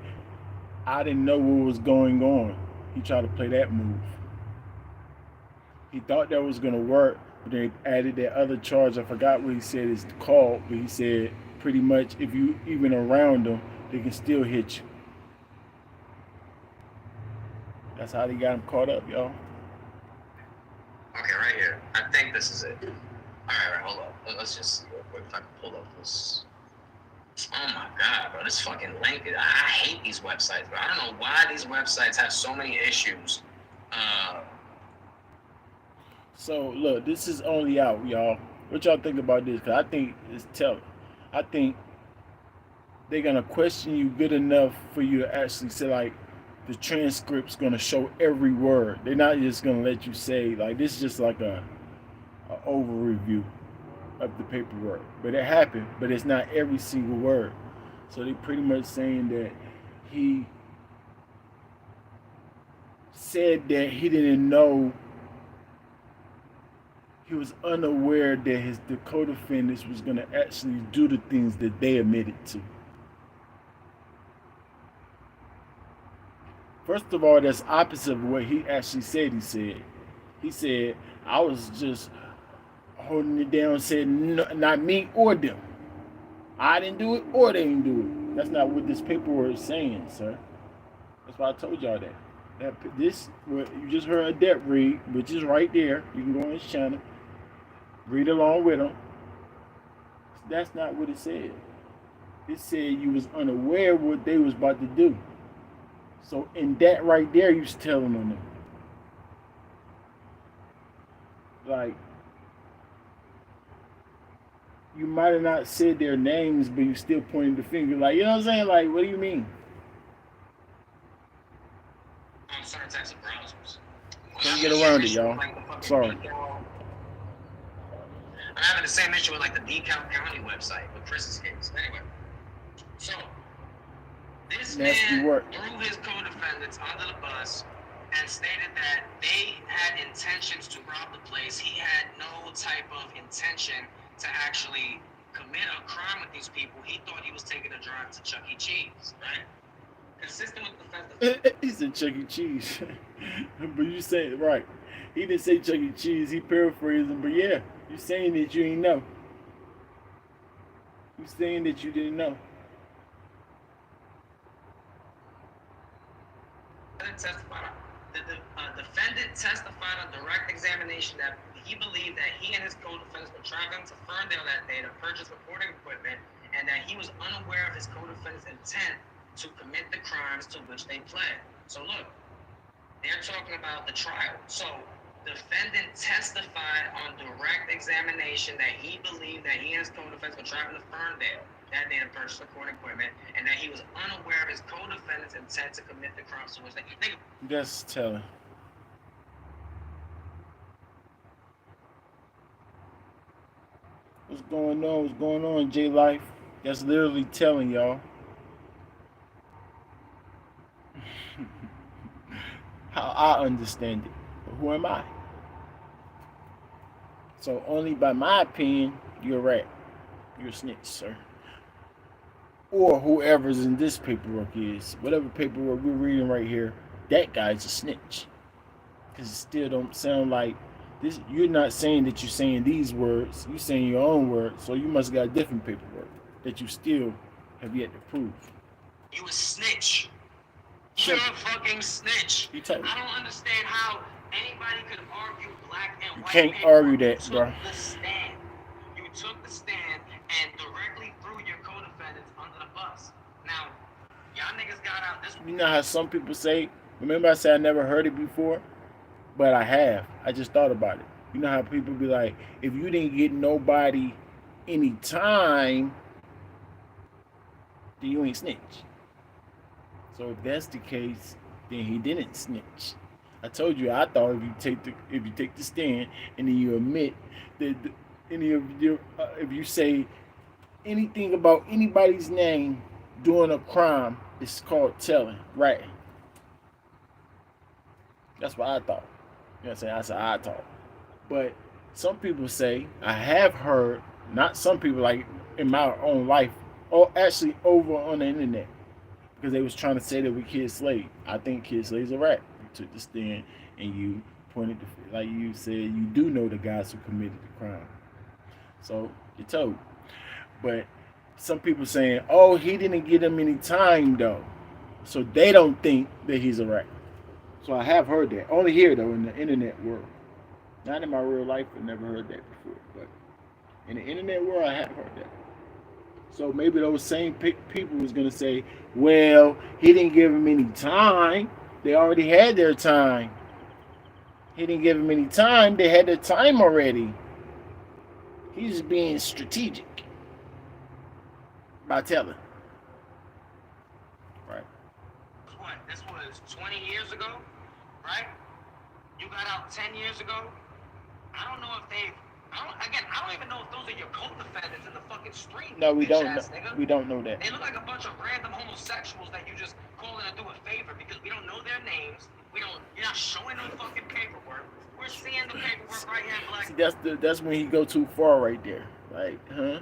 I didn't know what was going on. He tried to play that move. He thought that was gonna work, but then he added that other charge. I forgot what he said it's called, but he said pretty much if you even around them, they can still hit you. That's how they got him caught up, y'all. Okay, right here. I think this is it. All right, hold up. Let's just see real quick if I can pull up this. Oh my god, bro, this fucking link. I hate these websites, bro. I don't know why these websites have so many issues. So look, this is only out, y'all. What y'all think about this? Cause I think it's telling. I think they're gonna question you good enough for you to actually say like the transcript's gonna show every word. They're not just gonna let you say like this is just like a over review of the paperwork. But it happened, but it's not every single word. So they pretty much saying that he said that he didn't know, he was unaware that the co-defendants was going to actually do the things that they admitted to. First of all, that's opposite of what he actually said he said. He said, I was just holding it down, said, no, not me or them. I didn't do it or they didn't do it. That's not what this paperwork is saying, sir. That's why I told y'all that. This, what you just heard Adept read, which is right there. You can go on his channel, read along with him. That's not what it said. It said you was unaware of what they was about to do. So in that right there, you was telling them. Like, you might have not said their names, but you still pointed the finger. Like, you know what I'm saying? Like, what do you mean? On certain types of browsers. Can't get around it, y'all. Sorry. I'm having the same issue with like the DeKalb County website with Chris's case. Anyway, so this Nasty man work. threw his co-defendants under the bus and stated that they had intentions to rob the place. He had no type of intention to actually commit a crime with these people. He thought he was taking a drive to Chuck E. Cheese, right? Consistent with the defense. He said Chuck E. Cheese. But you say it right. He didn't say Chuck E. Cheese. He paraphrased him. But yeah, you're saying that you didn't know. You're saying that you didn't know. The defendant testified on direct examination that he believed that he and his co-defendants were traveling to Ferndale that day to purchase recording equipment, and that he was unaware of his co-defendants' intent to commit the crimes to which they pled. So look, they're talking about the trial. So defendant testified on direct examination that he believed that he and his co-defendants were traveling to Ferndale that day to purchase recording equipment, and that he was unaware of his co-defendants' intent to commit the crimes to which they. That's telling. What's going on? What's going on, J Life? That's literally telling y'all. How I understand it. But who am I? So only by my opinion, you're a rat. You're a snitch, sir. Or whoever's in this paperwork is. Whatever paperwork we're reading right here, that guy's a snitch. Because it still don't sound like this. You're not saying that you're saying these words. You're saying your own words. So you must have got different paperwork that you still have yet to prove. You a snitch. You're a fucking snitch. I don't understand how anybody could argue black and white. You can't argue that, bro. You took the stand and directly threw your co-defendants under the bus. Now, y'all niggas got out this. You know how some people say, remember I said I never heard it before? But I have. I just thought about it. You know how people be like, if you didn't get nobody any time, then you ain't snitch. So if that's the case, then he didn't snitch. I told you I thought if you take the stand and then you admit that if you say anything about anybody's name doing a crime, it's called telling, right? That's what I thought. You know what I'm saying? I said I thought. But some people say, I have heard, not some people, like in my own life, or actually over on the internet, because they was trying to say that we Kid Slade. I think Kid Slade's a rat. You took the stand and you pointed to, like you said, you do know the guys who committed the crime. So you're told. But some people saying, oh, he didn't get him any time though. So they don't think that he's a rat. So I have heard that. Only here though in the internet world. Not in my real life, I never heard that before. But in the internet world, I have heard that. So maybe those same people was gonna say, well, he didn't give him any time. They already had their time. He didn't give him any time. They had their time already. He's just being strategic by telling. Right. What? This was 20 years ago, right? You got out 10 years ago. I don't know if they. I don't even know if those are your co-defendants in the fucking street. No, we don't. Nigga. We don't know that. They look like a bunch of random homosexuals that you just calling to do a favor because we don't know their names. We don't. You're not showing no fucking paperwork. We're seeing the paperwork right here in black. See, that's when he go too far right there. Like, huh?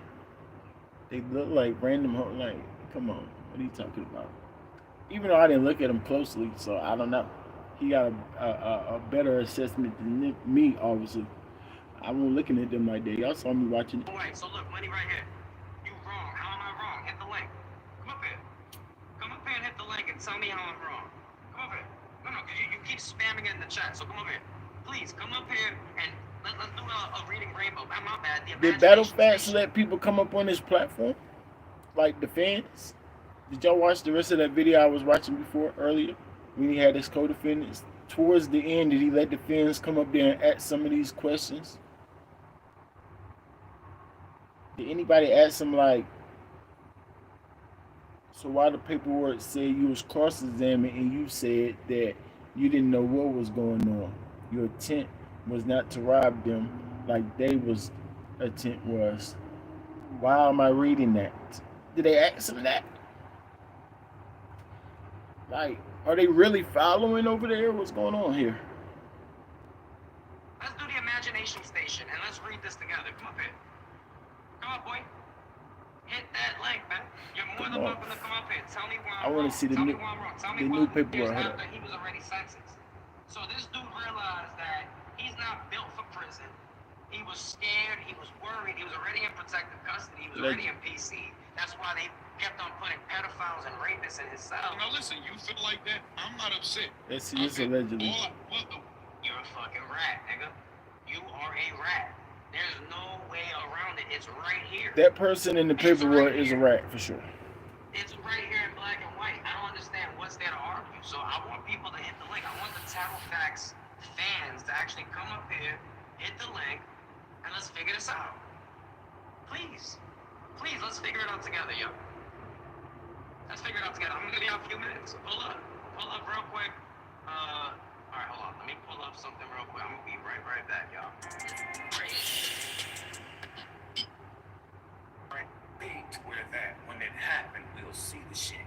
They look like random. Like, come on, what are you talking about? Even though I didn't look at him closely, so I don't know. He got a better assessment than me, obviously. I wasn't looking at them like that. Y'all saw me watching it. All right, so look, money right here. You wrong. How am I wrong? Hit the link. Come up here. Come up here and hit the link and tell me how I'm wrong. Come up here. No, because you keep spamming it in the chat. So come up here. Please, come up here and let's do a reading rainbow. My bad. Did Battle Factz let people come up on his platform? Like the fans? Did y'all watch the rest of that video I was watching before earlier? When he had his co-defendants? Towards the end, did he let the fans come up there and ask some of these questions? Did anybody ask him, like, so why the paperwork said you was cross-examined and you said that you didn't know what was going on? Your intent was not to rob them like they was intent was. Why am I reading that? Did they ask him that? Like, are they really following over there? What's going on here? Let's do the imagination station and let's read this together. Come up here. Come on, boy. Hit that link, man. You're more than welcome to come up here. Tell me why I'm wrong. I want to see the new paperwork. After he was already sentenced. So this dude realized that he's not built for prison. He was scared. He was worried. He was already in protective custody. He was already in PC. That's why they kept on putting pedophiles and rapists in his cell. Now listen, you feel like that? I'm not upset. That's allegedly. You're a fucking rat, nigga. You are a rat. There's no way around it. It's right here. That person in the paperwork is a rat for sure. It's right here in black and white. I don't understand what's there to argue. So I want people to hit the link. I want the Factz fans to actually come up here, hit the link, and let's figure this out. Please. Please, let's figure it out together, yo. Let's figure it out together. I'm gonna give you a few minutes. Pull up real quick. All right, hold on. Let me pull up something real quick. I'm gonna be right back, y'all. Right. To where that when it happened, we'll see the shit.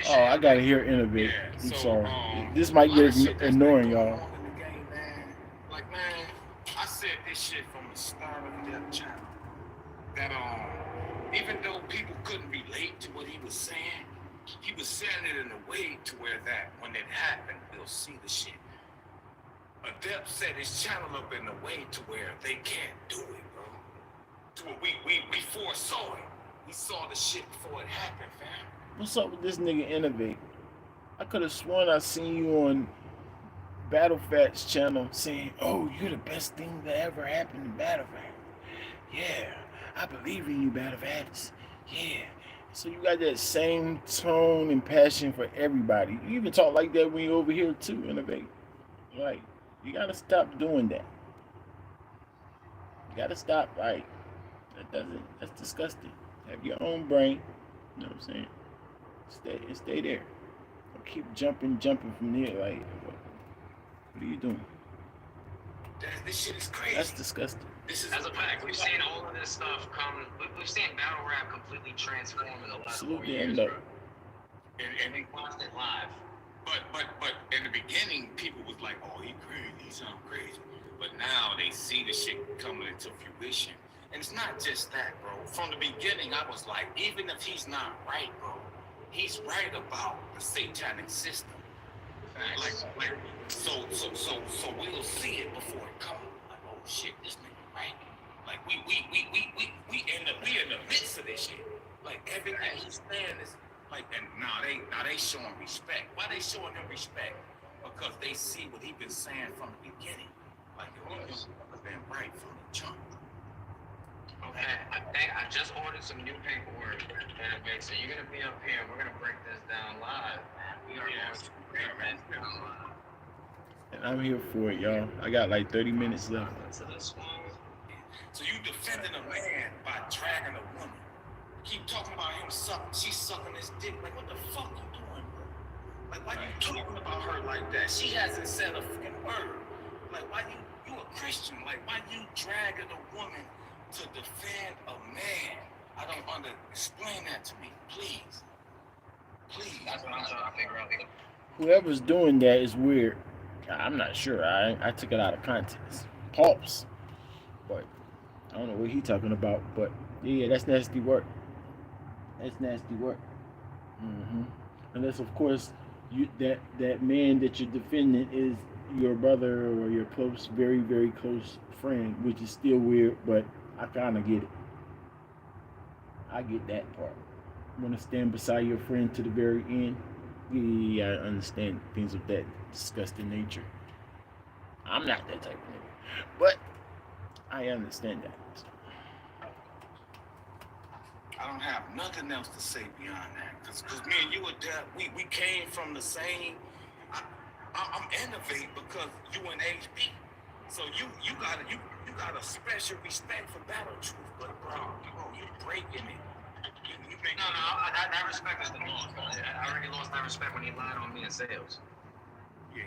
Oh, I gotta hear innovate. Yeah, I'm so, sorry. This might get annoying, y'all. Game, man. Like, man, I said this shit from the start of the channel. That even though people couldn't relate to what he was saying, he was saying it in a way to where that when it happened, we'll see the shit. Adept set his channel up in a way to where they can't do it, bro. To where we foresaw it. We saw the shit before it happened, fam. What's up with this nigga innovate? I could have sworn I seen you on Battle Factz channel saying, "Oh, you're the best thing that ever happened in Battle Factz." Yeah, I believe in you, Battle Factz. Yeah. So you got that same tone and passion for everybody. You even talk like that when you're over here too, innovate. Like, you gotta stop doing that. You gotta stop. Like, that's disgusting. Have your own brain. You know what I'm saying? Stay there. Don't keep jumping from there. Like, what are you doing? This shit is crazy. That's disgusting. This is as a fact. We've seen all of this stuff come. We've seen battle rap completely transform in the last 4 years, bro. And we watched it live. But in the beginning, people was like, "Oh, he crazy. He sound crazy." But now they see the shit coming into fruition, And it's not just that, bro. From the beginning, I was like, even if he's not right, bro, he's right about the satanic system. So we'll see it before it comes. Like, oh shit, this nigga right. Like we in the midst of this shit. Like everything he's saying is like, and now they showing respect. Why they showing him respect? Because they see what he been saying from the beginning. Like he's been right from the jump. Okay, I just ordered some new paperwork. So you're gonna be up here. We're gonna break this down live. We are going to break this down live. And I'm here for it, y'all. I got like 30 minutes left. So you defending a man by dragging a woman. Keep talking about him she's sucking his dick. Like, what the fuck you doing, bro? Like, why you talking about her like that? She hasn't said a fucking word. Like, why you a Christian? Like, why you dragging a woman to defend a man? I don't explain that to me, please. Please. That's what I'm trying to figure out. Whoever's doing that is weird. I'm not sure. I took it out of context. Pulse. But I don't know what he's talking about. But yeah, that's nasty work. That's nasty work. Unless, of course, that man that you're defending is your brother or your close, very, very close friend, which is still weird, but I kind of get it. I get that part. You want to stand beside your friend to the very end? Yeah, I understand things of that disgusting nature. I'm not that type of nigga, but I understand that. I don't have nothing else to say beyond that, cause me and you we came from the same. I'm innovating because you in HB, so you got a special respect for Battle Truth, but bro, you breaking it. No, I respect is the loss. I already lost that respect when he lied on me in sales. Yeah,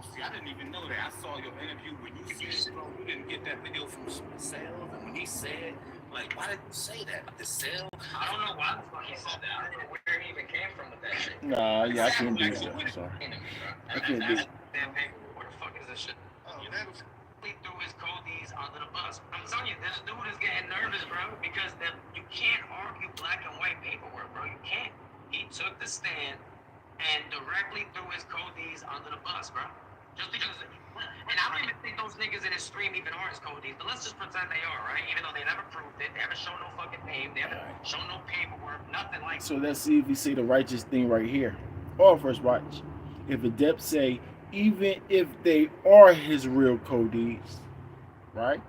see, I didn't even know that. I saw your interview when you said, bro, you didn't get that video from sales, and when he said, like, why did you say that? The sale? I don't know why the fuck he said that. I don't know where he even came from with that shit. Nah, yeah, I can't do that. I'm sorry. I can't do it. What the fuck is this shit? Oh, that was... He threw his codees under the bus. I'm telling you, this dude is getting nervous, bro, because you can't argue black and white paperwork, bro. You can't. He took the stand and directly threw his codees under the bus, bro. Just because, and I don't even think those niggas in his stream even are his codees, but let's just pretend they are, right? Even though they never proved it, they haven't shown no fucking name, they haven't shown no paperwork, nothing like that. So let's see if we see the righteous thing right here. Or first watch. If Adept say, even if they are his real codees, right?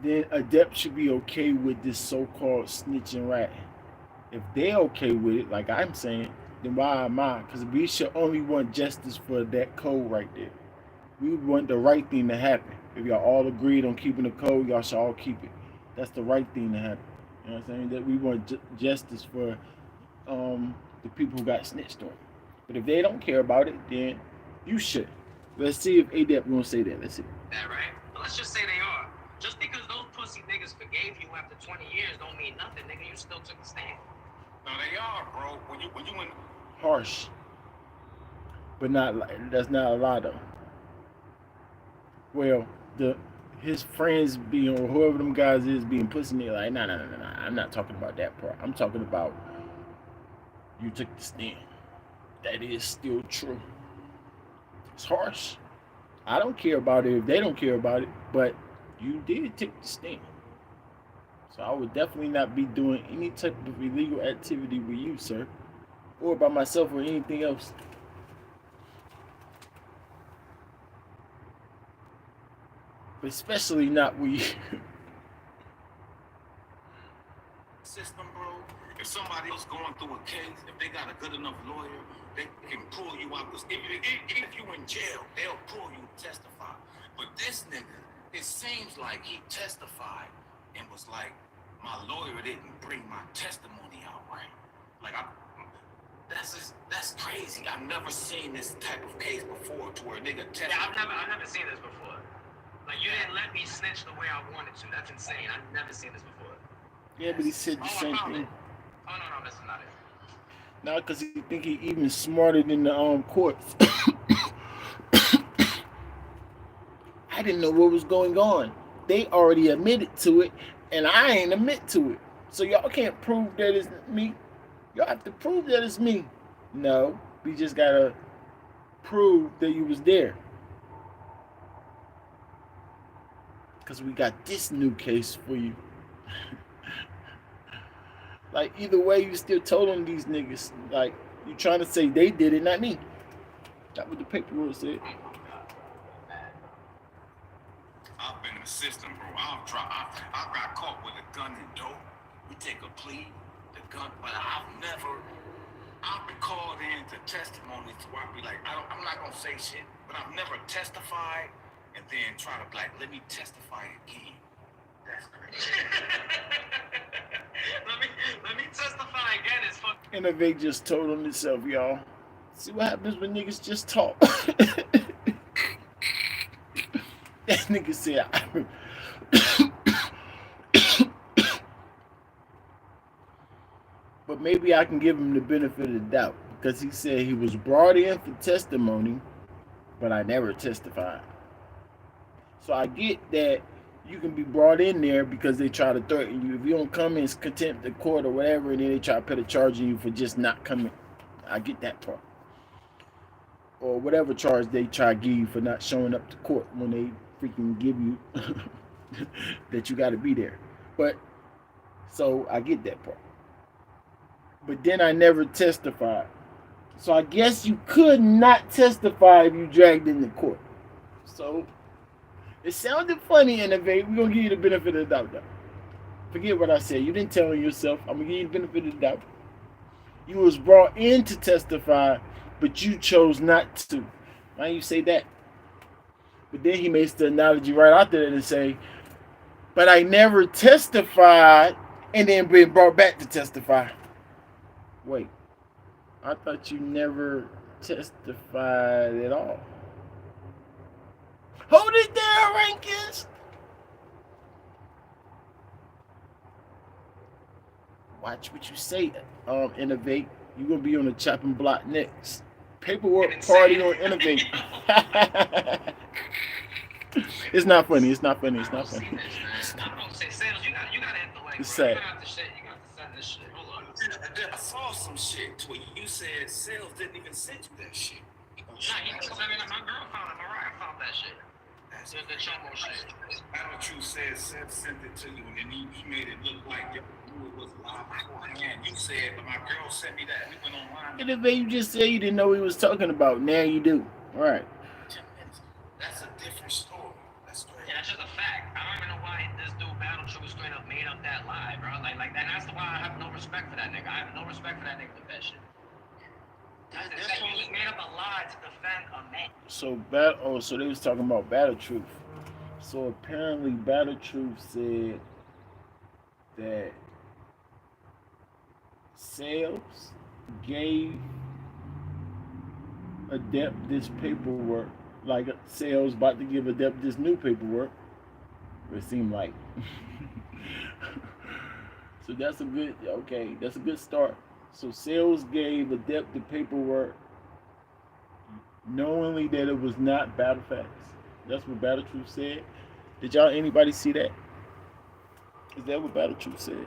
Then Adept should be okay with this so-called snitching rat. If they're okay with it, like I'm saying, then why am I? Because we should only want justice for that code right there. We would want the right thing to happen. If y'all all agreed on keeping the code, y'all should all keep it. That's the right thing to happen. You know what I'm saying? That we want justice for the people who got snitched on. But if they don't care about it, then you should. Let's see if ADEP gonna say that. Let's see. That right? But let's just say they are. Just because those pussy niggas forgave you after 20 years don't mean nothing, nigga. You still took the stand. No, they are, bro. When you in... Harsh. But that's not a lot though. Well, his friends being, or whoever them guys is being pussy nigga, like, nah. I'm not talking about that part. I'm talking about you took the stand. That is still true. It's harsh. I don't care about it if they don't care about it, but you did take the stand. So I would definitely not be doing any type of illegal activity with you, sir, or by myself or anything else. But especially not with you. System, bro. If somebody else going through a case, if they got a good enough lawyer, they can pull you out. Because if you in jail, they'll pull you to testify. But this nigga, it seems like he testified and was like, my lawyer didn't bring my testimony out right. Like, that's crazy. I've never seen this type of case before to where a nigga testified. Yeah, I've never seen this before. Like, you didn't let me snitch the way I wanted to. That's insane. I've never seen this before. Yeah, but he said the same thing. Oh, no, that's not it. No, because he think he even smarter than the courts. I didn't know what was going on. They already admitted to it, and I ain't admit to it. So y'all can't prove that it's me. Y'all have to prove that it's me. No, we just gotta prove that you was there. Because we got this new case for you. Like, either way, you still told on these niggas. Like, you trying to say they did it, not me. That's what the paperwork said. I've been in the system, bro. I got caught with a gun and dope. We take a plea, the gun, but I've been called in to testimony to where I be like, I'm not gonna say shit, but I've never testified and then try to like, let me testify again. That's crazy. let me testify again. It's fucking. Innovate just told on itself, y'all. See what happens when niggas just talk. That nigga said, but maybe I can give him the benefit of the doubt because he said he was brought in for testimony, but I never testified. So I get that you can be brought in there because they try to threaten you. If you don't come in contempt of court or whatever, and then they try to put a charge on you for just not coming. I get that part. Or whatever charge they try to give you for not showing up to court when they freaking give you that you got to be there. But, so I get that part. But then I never testified. So I guess you could not testify if you dragged into court. So, it sounded funny, Innovate. We're going to give you the benefit of the doubt, though. Forget what I said. You didn't tell on yourself. I'm going to give you the benefit of the doubt. You was brought in to testify, but you chose not to. Why you say that? But then he makes the analogy right after that and say, but I never testified and then been brought back to testify. Wait, I thought you never testified at all. Hold it down, Rankins. Watch what you say, Innovate. You're going to be on the chopping block next. Paperwork party on Innovate. It's not funny. It's not funny. It's not funny. It's not. It's sad. I saw some shit where you said sales didn't even send you that shit. Nah, my girl found it. Mariah found that shit. That's the Chomo shit. Battle Truth said Seth sent it to you, and then he made it look like it was live beforehand. You said, but my girl sent me that. We went online. Innovate, you just said you didn't know what he was talking about. Now you do. All right. That's a different story. That's crazy. Yeah, that's just a fact. I don't even know why this dude Battle Truth straight up made up that lie, bro. Like that. That's why I have no respect for that nigga. I have no respect for that nigga with that shit. He made up a lie to defend a man. So so they was talking about Battle Truth. So apparently Battle Truth said that Sales gave Adept this paperwork, like Sales about to give Adept this new paperwork. It seemed like. So that's a good, okay, that's a good start. So Sales gave Adept the paperwork knowingly that it was not Battle Factz. That's what Battle Truth said. Did anybody see that? Is that what Battle Truth said?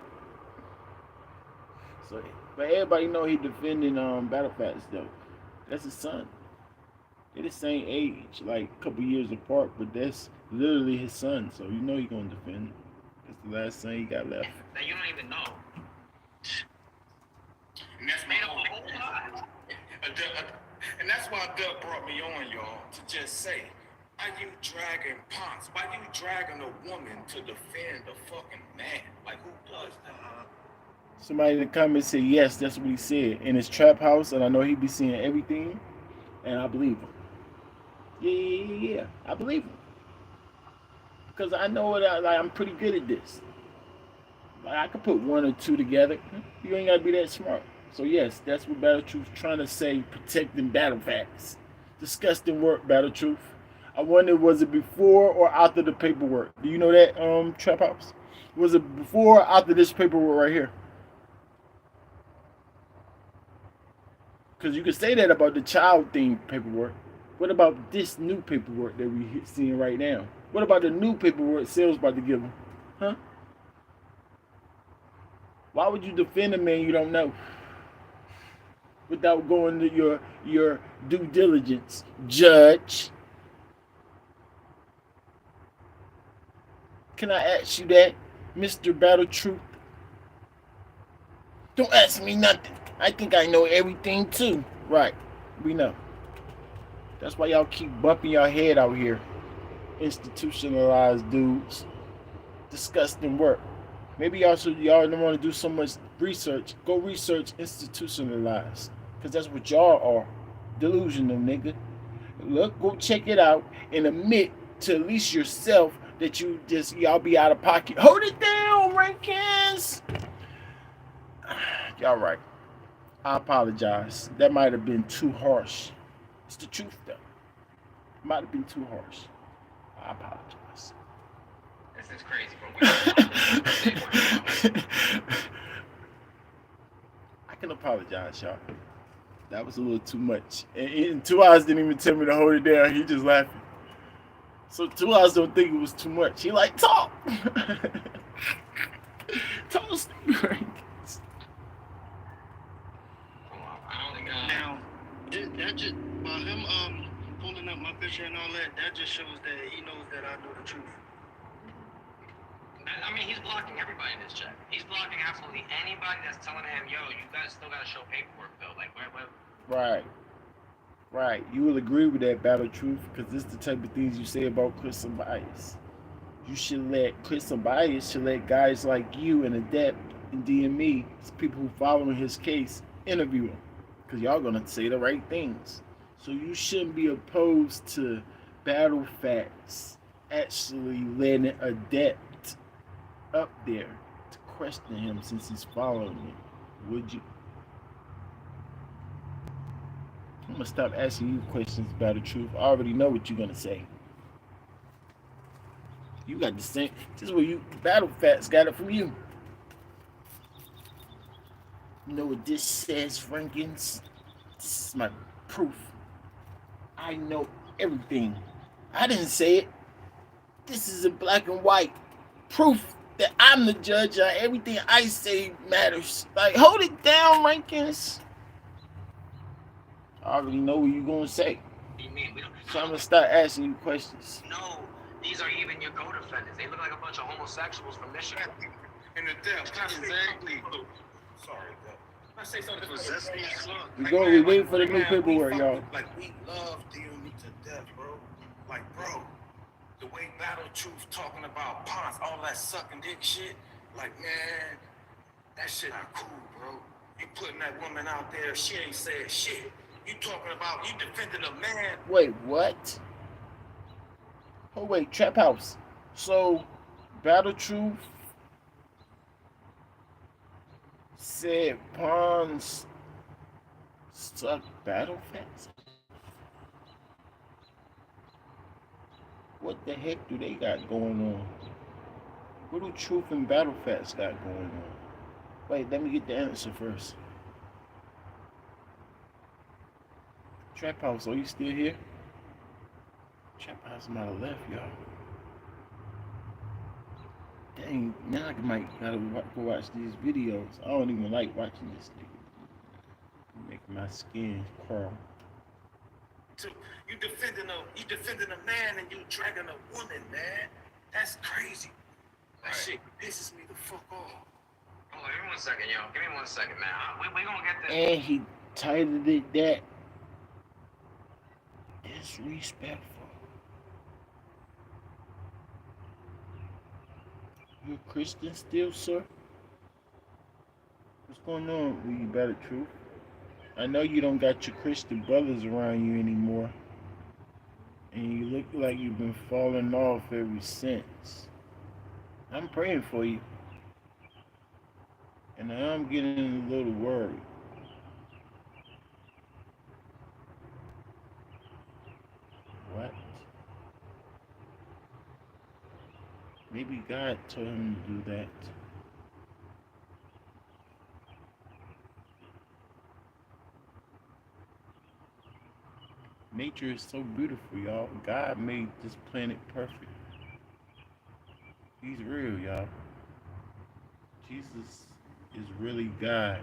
So, but everybody know he defending Battle Factz though. That's his son. They're the same age, like a couple years apart, but that's literally his son. So you know he's gonna defend him. That's the last son he got left. That you don't even know. And that's made up a whole lot. And that's why Doug brought me on, y'all, to just say, why you dragging Ponce? Why you dragging a woman to defend a fucking man? Like, who does that? Somebody in the comments said, yes, that's what he said. In his trap house, and I know he be seeing everything, and I believe him. Yeah. I believe him. Because I know I'm pretty good at this. Like, I could put one or two together. You ain't got to be that smart. So yes, that's what Battle Truth trying to say, protecting Battle Factz. Disgusting work, Battle Truth. I wonder, was it before or after the paperwork? Do you know that, Trap House? Was it before or after this paperwork right here? Because you could say that about the child theme paperwork. What about this new paperwork that we seeing right now? What about the new paperwork Sales about to give him? Huh? Why would you defend a man you don't know without going to your due diligence, Judge? Can I ask you that, Mr. Battle Truth? Don't ask me nothing. I think I know everything too. Right. We know. That's why y'all keep bumping your head out here. Institutionalized dudes. Disgusting work. Maybe y'all don't want to do so much research. Go research institutionalized. Because that's what y'all are. Delusional, nigga. Look, go check it out and admit to at least yourself that y'all be out of pocket. Hold it down, Rankins! Y'all right. I apologize. That might have been too harsh. It's the truth, though. It might have been too harsh. I apologize. This is crazy, bro. I can apologize, y'all. That was a little too much. And 2 hours didn't even tell me to hold it down. He just laughing. So 2 hours don't think it was too much. He like, talk. Toast. Now, that just by him pulling up my picture and all that, that just shows that he knows that I know the truth. I mean, he's blocking everybody in this chat. He's blocking absolutely anybody that's telling him, yo, you guys still gotta show paperwork, though. Like, where? Right. You will agree with that, Battle Truth, because this is the type of things you say about Chris Bias. You should let Chris Bias should let guys like you and Adept and DME, people who following his case, interview him. Because y'all gonna say the right things. So you shouldn't be opposed to Battle Factz actually letting Adept up there to question him since he's following me. Would you? I'm gonna stop asking you questions, Battle Truth. I already know what you're gonna say. You got the same. This is where you Battle Factz got it from you. You know what this says, Rankins? This is my proof. I know everything. I didn't say it. This is in black and white. Proof that I'm the judge and everything I say matters. Like, hold it down, Rankins. I already know what you're going to say. What do you mean? So I'm going to start asking you questions. No, these are even your co-defendants. They look like a bunch of homosexuals from Michigan. In the depth, exactly. Sorry, I say something We're waiting for the new paperwork, y'all. Like, we love DME to death, bro. Like, bro, the way Battle Truth talking about Ponce, all that sucking dick shit, like, man, that shit not cool, bro. You putting that woman out there, she ain't said shit. You talking about, you defending a man. Wait, what? Oh, wait, Trap House. So, Battle Truth said Ponce suck Battle Factz? What the heck do they got going on? What do Truth and Battle Factz got going on? Wait, let me get the answer first. Trap House, are you still here? Trap House might have left, y'all. Dang, now I might gotta go watch these videos. I don't even like watching this nigga. Make my skin crawl. You defending a man and you dragging a woman, man. That's crazy. That shit pisses me the fuck off. Hold on, give me 1 second, yo. Give me 1 second, man. We gonna get this. And he titled it that. Disrespectful. You a Christian still, sir? What's going on with you, Battle Truth? I know you don't got your Christian brothers around you anymore. And you look like you've been falling off ever since. I'm praying for you. And I'm getting a little worried. What? Maybe God told him to do that. Nature is so beautiful, y'all. God made this planet perfect. He's real, y'all. Jesus is really God.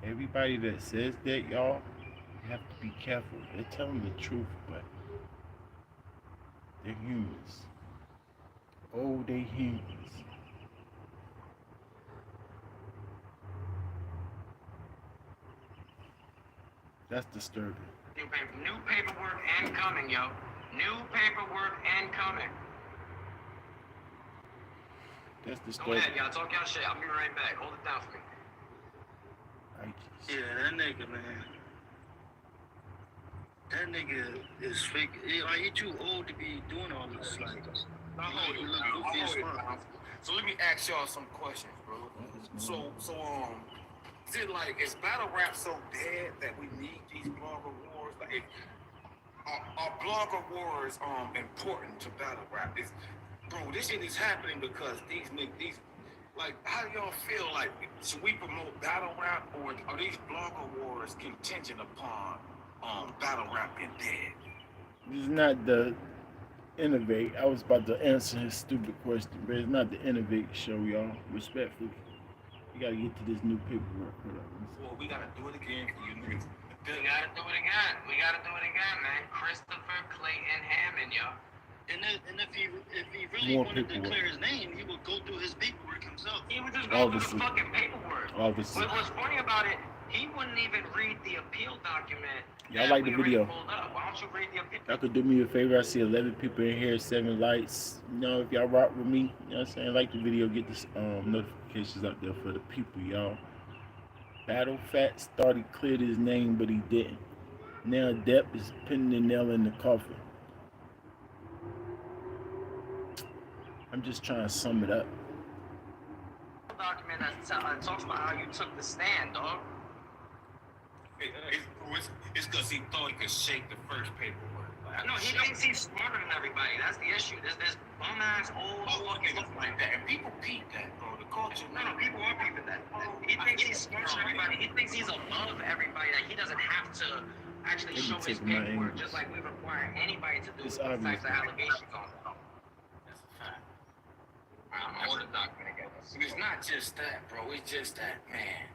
Everybody that says that, y'all, you have to be careful. They're telling the truth, but they're humans. Oh, they humans. That's disturbing. New paperwork and coming, yo. New paperwork and coming. That's Go disturbing. ahead, y'all. Talk y'all shit. I'll be right back. Hold it down for me. Righteous. Yeah, that nigga, man. That nigga is fake. Like, he too old to be doing all this. Like, I'll hold it down. I'll hold it down. So let me ask y'all some questions, bro. So is it like, is battle rap so dead that we need these blogger wars? Like, are blogger wars important to battle rap? Bro, this shit is happening because these like, how do y'all feel? Like, should we promote battle rap, or are these blogger wars contingent upon battle rap being dead? This is not the innovate. I was about to answer his stupid question, but it's not the innovate show, y'all. Respectfully. You gotta get to this new paperwork. Well, we gotta do it again for you niggas. We gotta do it again. We gotta do it again, man. Christopher Clayton Hammond, yo. and if he really More wanted to paperwork. declare his name, he would go through his paperwork himself. He would just go through Obviously. the fucking paperwork. Obviously. What's funny about it, he wouldn't even read the appeal document. Y'all that like the we already video. pulled up. Why don't you read the appeal? Y'all could do me a favor. I see 11 people in here, 7 likes. You know, if y'all rock with me, you know what I'm saying? Like the video, get this notifications out there for the people, y'all. Battle Factz thought he cleared his name, but he didn't. Now Depp is pinning the nail in the coffin. I'm just trying to sum it up. Document that talks about how you took the stand, dog. It's because he thought he could shake the first paperwork. Like, No, he thinks he's smarter than everybody. That's the issue. There's this bum ass old fucking stuff like that, and people peep that, bro. The culture. No, people are peeping that. He thinks he's smarter than everybody. He thinks he's above everybody. That he doesn't have to actually show his paperwork, just like we require anybody to do It's with the obvious. types of allegations on it. That's a fact. I'm going to document again. It's not just that, bro. It's just that, man.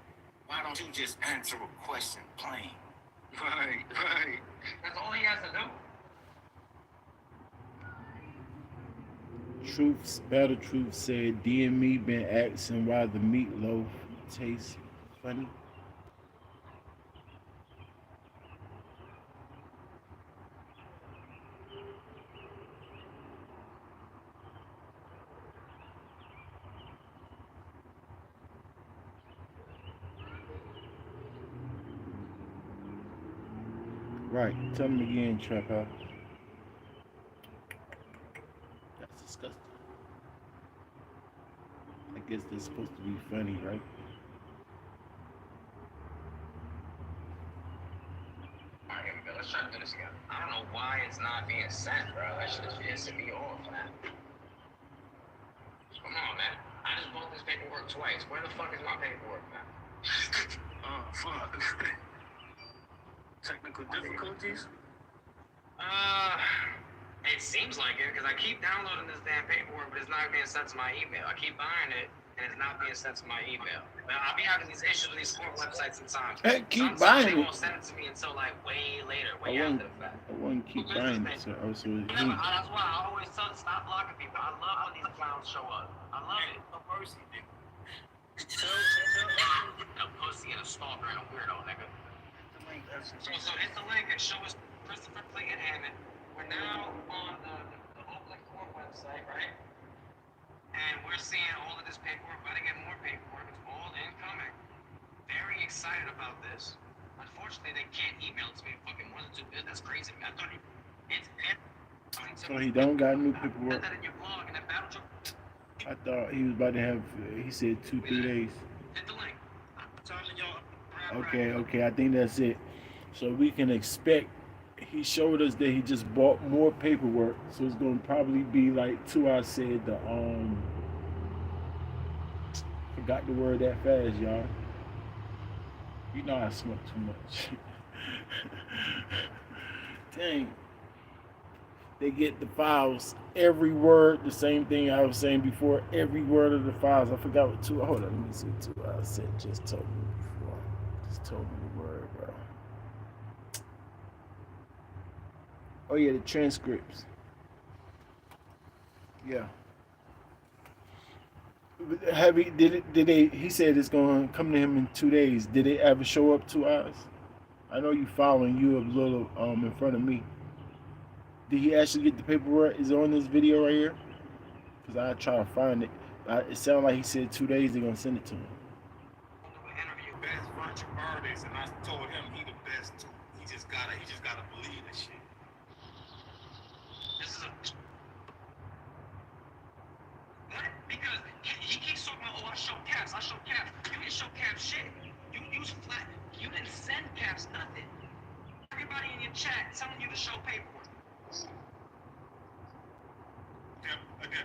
Why don't you just answer a question plain? Right. That's all he has to do. Truth's Battle Truth said DME been asking why the meatloaf tastes funny. Right, tell me again, Trap House. That's disgusting. I guess they're supposed to be funny, right? Alright, here we go. Let's try to do this again. I don't know why it's not being sent, bro. That shit is pissing me off, man. Come on, man. I just bought this paperwork twice. Where the fuck is my paperwork, man? Oh, fuck. Technical difficulties? It seems like it, because I keep downloading this damn paperwork, but it's not being sent to my email. I keep buying it, and it's not being sent to my email. But I'll be having these issues with these court websites sometimes. Hey, keep Sometimes buying they it. won't send it to me until like way later, way I after the fact. wouldn't keep buying it, so also Remember, that's why I always tell stop blocking people. I love when these clowns show up. I love it. A mercy, nigga. A pussy and a stalker and a weirdo, nigga. So hit the link and show us Christopher Clayton Hammond. We're now on the Oakland Court website, right? And we're seeing all of this paperwork. We're going to get more paperwork. It's all incoming. Very excited about this. Unfortunately, they can't email it to me fucking more than 2 business. That's crazy. I thought so he don't got new paperwork. Put that in your blog and that battle trip. I thought he was about to have. He said 2-3 days. Hit the link. I'm telling y'all. Okay. I think that's it. So we can expect. He showed us that he just bought more paperwork, so it's gonna probably be like I said the forgot the word that fast, y'all. You know I smoke too much. Dang. They get the files, every word, the same thing I was saying before, every word of the files. I forgot what two. Hold on, let me see what two I said. Just told me before. Just told me the word, bro. Oh yeah, the transcripts. Yeah. Have he did it? Did they? He said it's going to come to him in 2 days. Did it ever show up to us? I know you following you a little in front of me. Did he actually get the paperwork? Is it on this video right here? Because I try to find it. It sounded like he said 2 days they're going to send it to him. Interview best virtual artist, and I told him he the best too. He just gotta believe this shit. This is a what? Because he keeps talking about, oh, I show caps. You didn't show caps shit. You used flat. You didn't send caps nothing. Everybody in your chat telling you to show paperwork.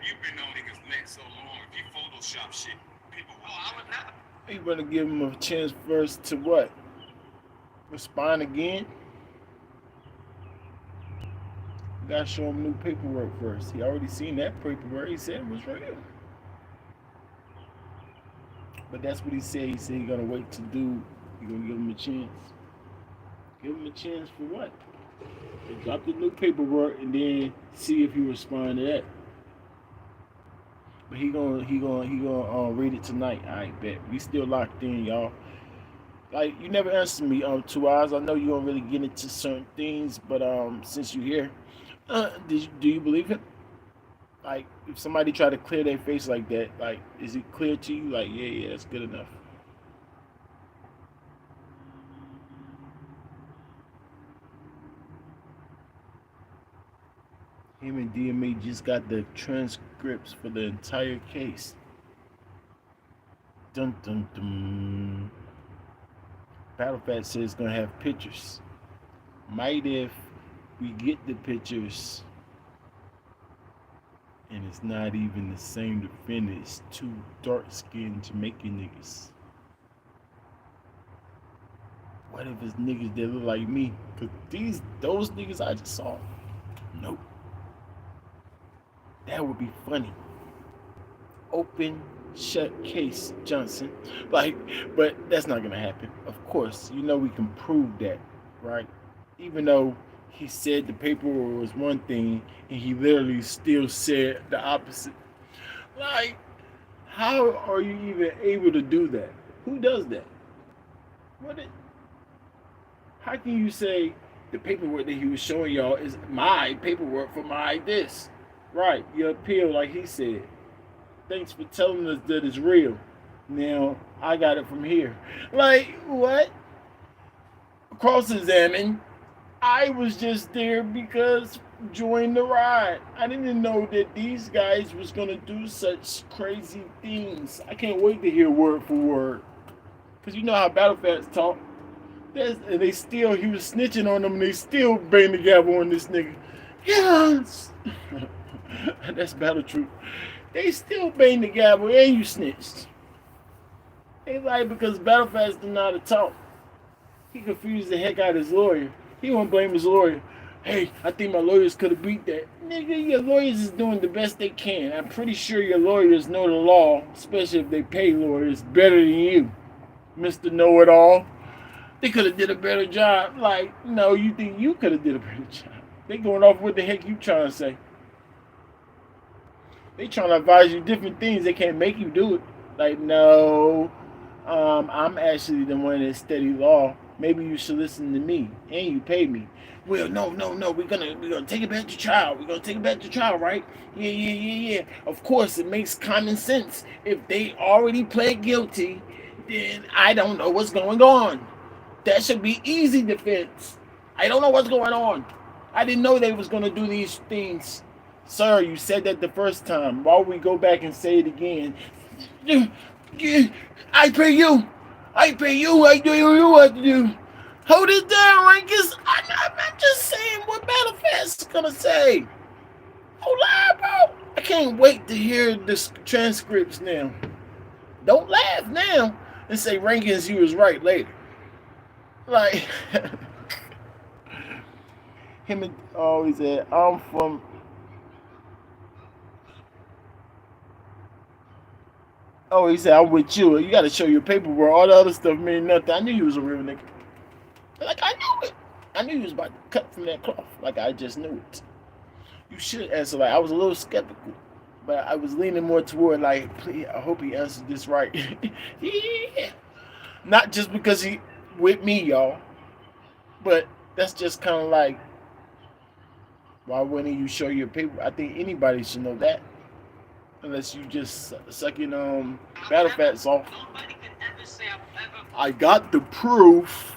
You've been on niggas' neck so long. If you Photoshop shit, people will. Oh, I would never. You better give him a chance first to what? Respond again? You gotta show him new paperwork first. He already seen that paperwork. He said it was real. But that's what he said. He said he's gonna wait to do. You're gonna give him a chance. Give him a chance for what? Drop the new paperwork and then see if he respond to that. But he gonna read it tonight. I bet. We still locked in, y'all. Like, you never answered me 2 hours. I know you don't really get into certain things, but since you're here, do you believe it? Like, if somebody try to clear their face like that, like, is it clear to you? Like, yeah, that's good enough. Him and DMA just got the transcripts for the entire case. Dun dun dun. Factz says it's gonna have pictures. Might if we get the pictures and it's not even the same defendant, it's two dark-skinned Jamaican niggas. What if it's niggas that look like me? Cause those niggas I just saw. Nope. That would be funny. Open, shut case, Johnson. Like, but that's not gonna happen. Of course, you know we can prove that, right? Even though he said the paperwork was one thing and he literally still said the opposite. Like, how are you even able to do that? Who does that? How can you say the paperwork that he was showing y'all is my paperwork for my this? Right, you appeal like he said. Thanks for telling us that it's real. Now, I got it from here. Like, what? Cross-examine. I was just there because join the ride. I didn't know that these guys was going to do such crazy things. I can't wait to hear word for word. Because you know how Factz talk. He was snitching on them and they still bang the gavel on this nigga. Yes! That's battle truth. They still bang the gavel and you snitched. They like because Factz didn't know how to talk. He confused the heck out of his lawyer. He won't blame his lawyer. Hey, I think my lawyers could have beat that. Nigga, your lawyers is doing the best they can. I'm pretty sure your lawyers know the law, especially if they pay lawyers better than you, Mr. Know-It-All. They could have did a better job. Like, no, you think you could have did a better job. They going off what the heck you trying to say. They trying to advise you different things. They can't make you do it. Like, no, I'm actually the one that study law. Maybe you should listen to me, and you pay me. Well, no. We're gonna take it back to trial. We're gonna take it back to trial, right? Yeah. Of course, it makes common sense. If they already pled guilty, then I don't know what's going on. That should be easy defense. I don't know what's going on. I didn't know they was gonna do these things. Sir, you said that the first time. Why would we go back and say it again? I pay you. I do you what to do. Hold it down, Rankins. I'm just saying what Factz is gonna say. Hold on, bro. I can't wait to hear the transcripts now. Don't laugh now and say Rankins, you was right later. Like, Him and he said, I'm from. Oh, he said, I'm with you. You got to show your paperwork. All the other stuff mean nothing. I knew you was a real nigga. Like, I knew it. I knew you was about to cut from that cloth. Like, I just knew it. You should answer. Like, I was a little skeptical. But I was leaning more toward, like, please, I hope he answered this right. Yeah. Not just because he with me, y'all. But that's just kind of like, why wouldn't you show your paper? I think anybody should know that. Unless you just sucking battle Factz off. Nobody can ever say I've ever. I got the proof,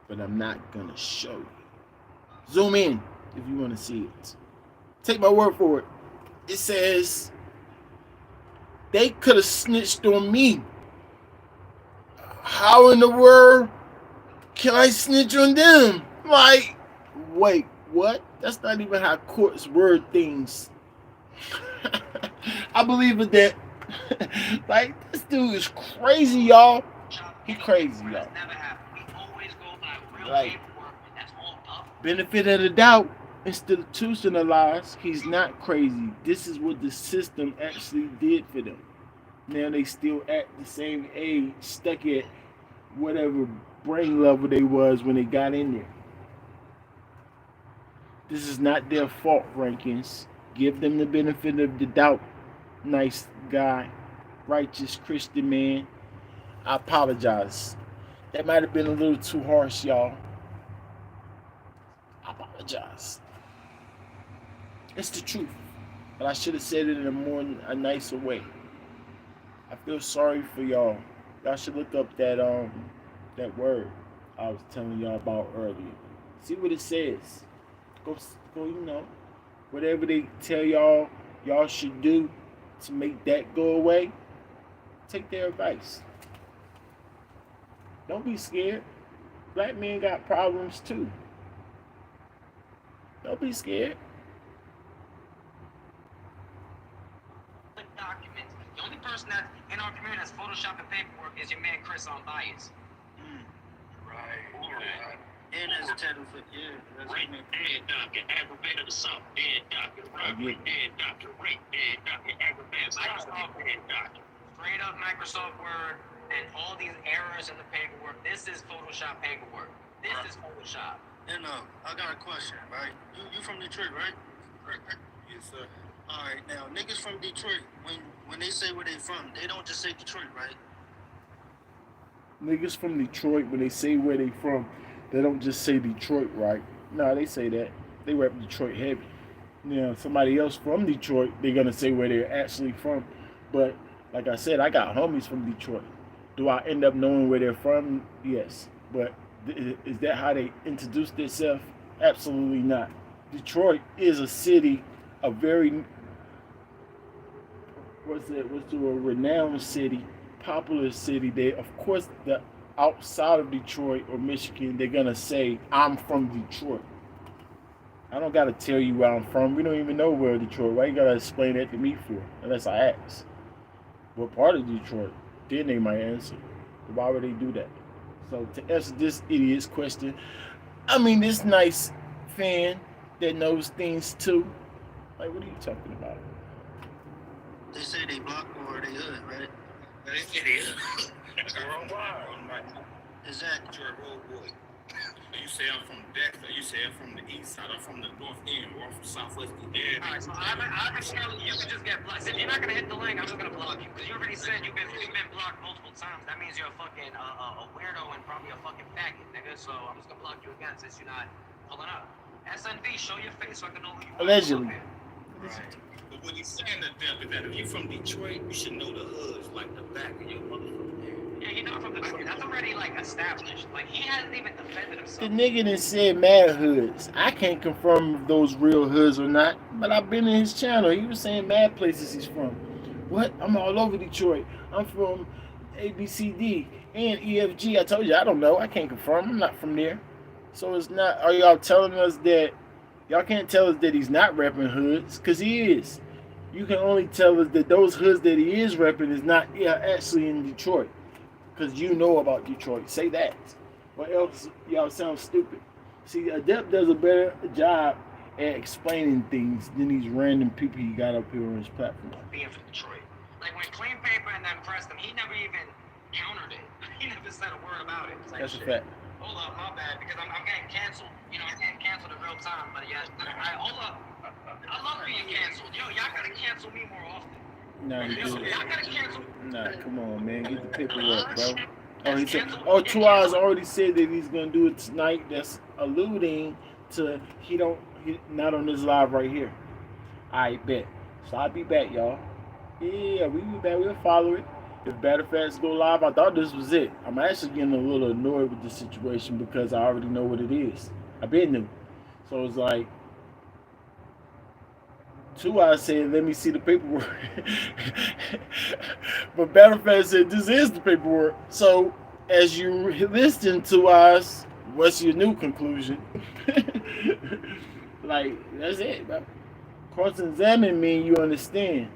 but I'm not gonna show you. Zoom in if you want to see it. Take my word for it. It says they could have snitched on me. How in the world can I snitch on them? Like, wait, what? That's not even how courts word things. I believe in that. Like, this dude is crazy, y'all. He crazy, y'all. Like, benefit of the doubt, institutionalized. He's not crazy. This is what the system actually did for them. Now they still at the same age, stuck at whatever brain level they was when they got in there. This is not their fault, Rankins. Give them the benefit of the doubt. Nice guy, righteous Christian man. I apologize. That might have been a little too harsh, y'all. I apologize. It's the truth, but I should have said it in a nicer way. I feel sorry for y'all. Y'all should look up that word I was telling y'all about earlier. See what it says. Go, whatever they tell y'all should do to make that go away, take their advice. Don't be scared. Black men got problems too. Don't be scared. Documents. The only person that in our community that's photoshopping paperwork is your man Chris on bias. Right. And as a tattoo for Right, dead doctor, aggravated assault, dead doctor, robbery, dead doctor, rape, dead doctor, aggravated assault, dead doctor. Straight up Microsoft Word and all these errors in the paperwork. This is Photoshop paperwork. This is Photoshop. And I got a question, right? You from Detroit, right? Yes, sir. All right, now niggas from Detroit, when they say where they from, they don't just say Detroit, right? Niggas from Detroit, when they say where they from, they don't just say Detroit, right? No, they say that. They rep Detroit heavy. You know, somebody else from Detroit, they're going to say where they're actually from. But, like I said, I got homies from Detroit. Do I end up knowing where they're from? Yes. But is that how they introduce themselves? Absolutely not. Detroit is a city, a very, a renowned city, popular city. They, of course, the outside of Detroit or Michigan, they're gonna say, I'm from Detroit. I don't gotta tell you where I'm from. We don't even know where Detroit. Why you gotta explain that to me for? Unless I ask. What part of Detroit? Then they might answer. But why would they do that? So to answer this idiot's question, I mean this nice fan that knows things too. Like, what are you talking about? They say they block or they hood, right? They say they hood. That's worldwide. Exactly. You're a road boy. You say I'm from Dexter. You say I'm from the east side. I'm from the north end. Or I'm from southwest end. Alright, so I'm telling you, you can just get blocked. If you're not gonna hit the link, I'm just gonna block you. Because you already said you've been blocked multiple times. That means you're a fucking a weirdo and probably a fucking faggot, nigga. So I'm just gonna block you again since you're not pulling up. SNV, show your face so I can know who you are. Allegedly. Right. But what he's saying to them is that if you're from Detroit, you should know the hoods like the back of your motherfucking head. Yeah, you're not from Detroit. That's already like established. Like he hasn't even defended himself. The nigga that said mad hoods. I can't confirm if those real hoods or not, but I've been in his channel. He was saying mad places he's from. What? I'm all over Detroit. I'm from ABCD and EFG. I told you I don't know. I can't confirm. I'm not from there. So it's not. Are y'all telling us that y'all can't tell us that he's not repping hoods? Because he is. You can only tell us that those hoods that he is repping is not actually in Detroit. Because you know about Detroit. Say that. What else? Y'all sound stupid. See, Adept does a better job at explaining things than these random people he got up here on his platform. Being from Detroit. Like when Clean Paper and them pressed him, he never even countered it. He never said a word about it. It's like, That's a shit. fact. Hold up, my bad, because I'm getting canceled. You know, I'm getting canceled in real time. But yeah, hold up. I love being canceled. Yo, y'all gotta cancel me more often. Nah, Yo, y'all gotta cancel. nah, come on, man. Get the paperwork, bro. Oh, he said, 2 hours already said that he's gonna do it tonight. That's alluding to he not on this live right here. I bet. So I'll be back, y'all. Yeah, we be back. We'll follow it. If Better Factz go live, I thought this was it. I'm actually getting a little annoyed with the situation because I already know what it is. I've been new. So it's like 2 hours said, let me see the paperwork. But Better Factz said, this is the paperwork. So as you listen to us, what's your new conclusion? Like, that's it, bro. Cross-examine means you understand.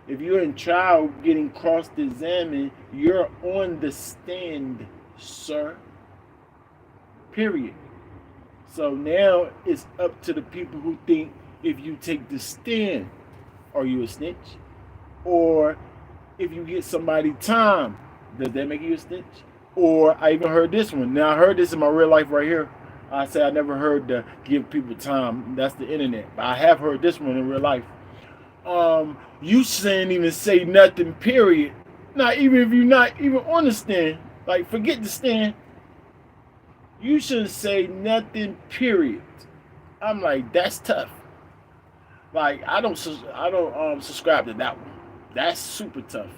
If you're in trial getting cross-examined, you're on the stand, sir. Period. So now it's up to the people who think if you take the stand, are you a snitch? Or if you get somebody time, does that make you a snitch? Or I even heard this one. Now I heard this in my real life right here. I say I never heard the give people time. That's the internet. But I have heard this one in real life. You shouldn't even say nothing, period. Not even if you're not even on the stand. Like, forget the stand. You shouldn't say nothing, period. I'm like, that's tough. Like, I don't subscribe to that one. That's super tough.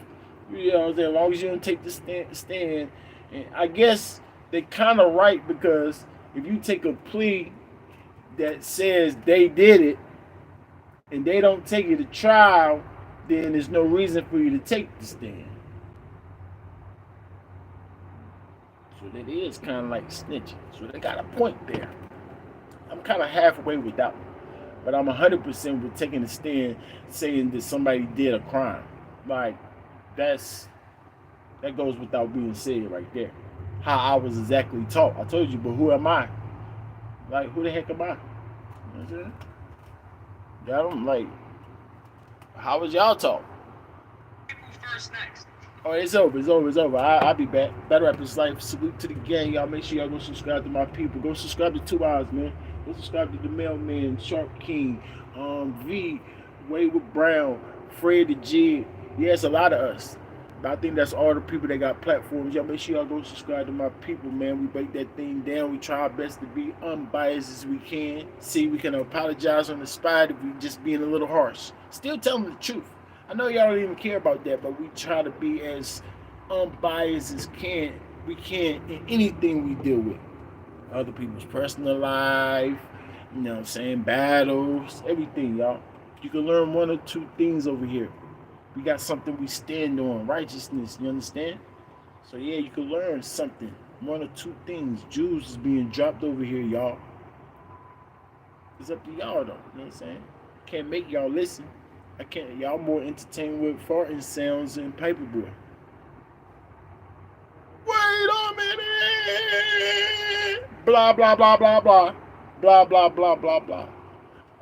You know what I'm saying? As long as you don't take the stand. And I guess they kind of right, because if you take a plea that says they did it and they don't take you to trial, then there's no reason for you to take the stand. So that is kind of like snitching. So they got a point there. I'm kind of halfway with that one. But I'm 100% with taking a stand saying that somebody did a crime. Like, that goes without being said right there. How I was exactly taught. I told you, but who am I? Like, who the heck am I? You know what I'm saying? Y'all don't, like, how was y'all taught? First next. Oh, it's over. I'll be back. Better Rappers Life. Salute to the gang. Y'all make sure y'all go subscribe to my people. Go subscribe to 2 Hours, man. Go subscribe to the Mailman, Sharp King, V, Wayward Brown, Fred the Jig. Yeah, it's a lot of us. But I think that's all the people that got platforms. Y'all make sure y'all go subscribe to my people, man. We break that thing down. We try our best to be unbiased as we can. See, we can apologize on the spot if we just being a little harsh. Still telling the truth. I know y'all don't even care about that, but we try to be as unbiased as we can in anything we deal with. Other people's personal life, you know what I'm saying, battles, everything, y'all. You can learn 1 or 2 things over here. We got something we stand on, righteousness, you understand? So yeah, you can learn something, 1 or 2 things. Jews is being dropped over here, y'all. It's up to y'all though, you know what I'm saying? Can't make y'all listen. I can't. Y'all more entertained with farting sounds and paperboy. Wait a minute. Blah blah blah blah blah. Blah blah blah blah blah.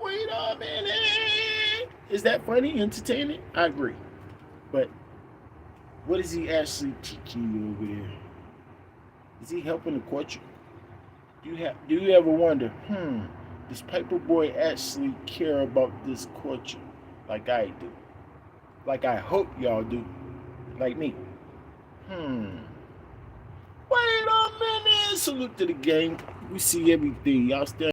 Wait a minute. Is that funny, entertaining? I agree. But what is he actually teaching you over there? Is he helping the culture? Do you ever wonder, does Paperboy actually care about this culture? Like I do. Like I hope y'all do. Like me. Wait a minute. Salute to the gang. We see everything. Y'all still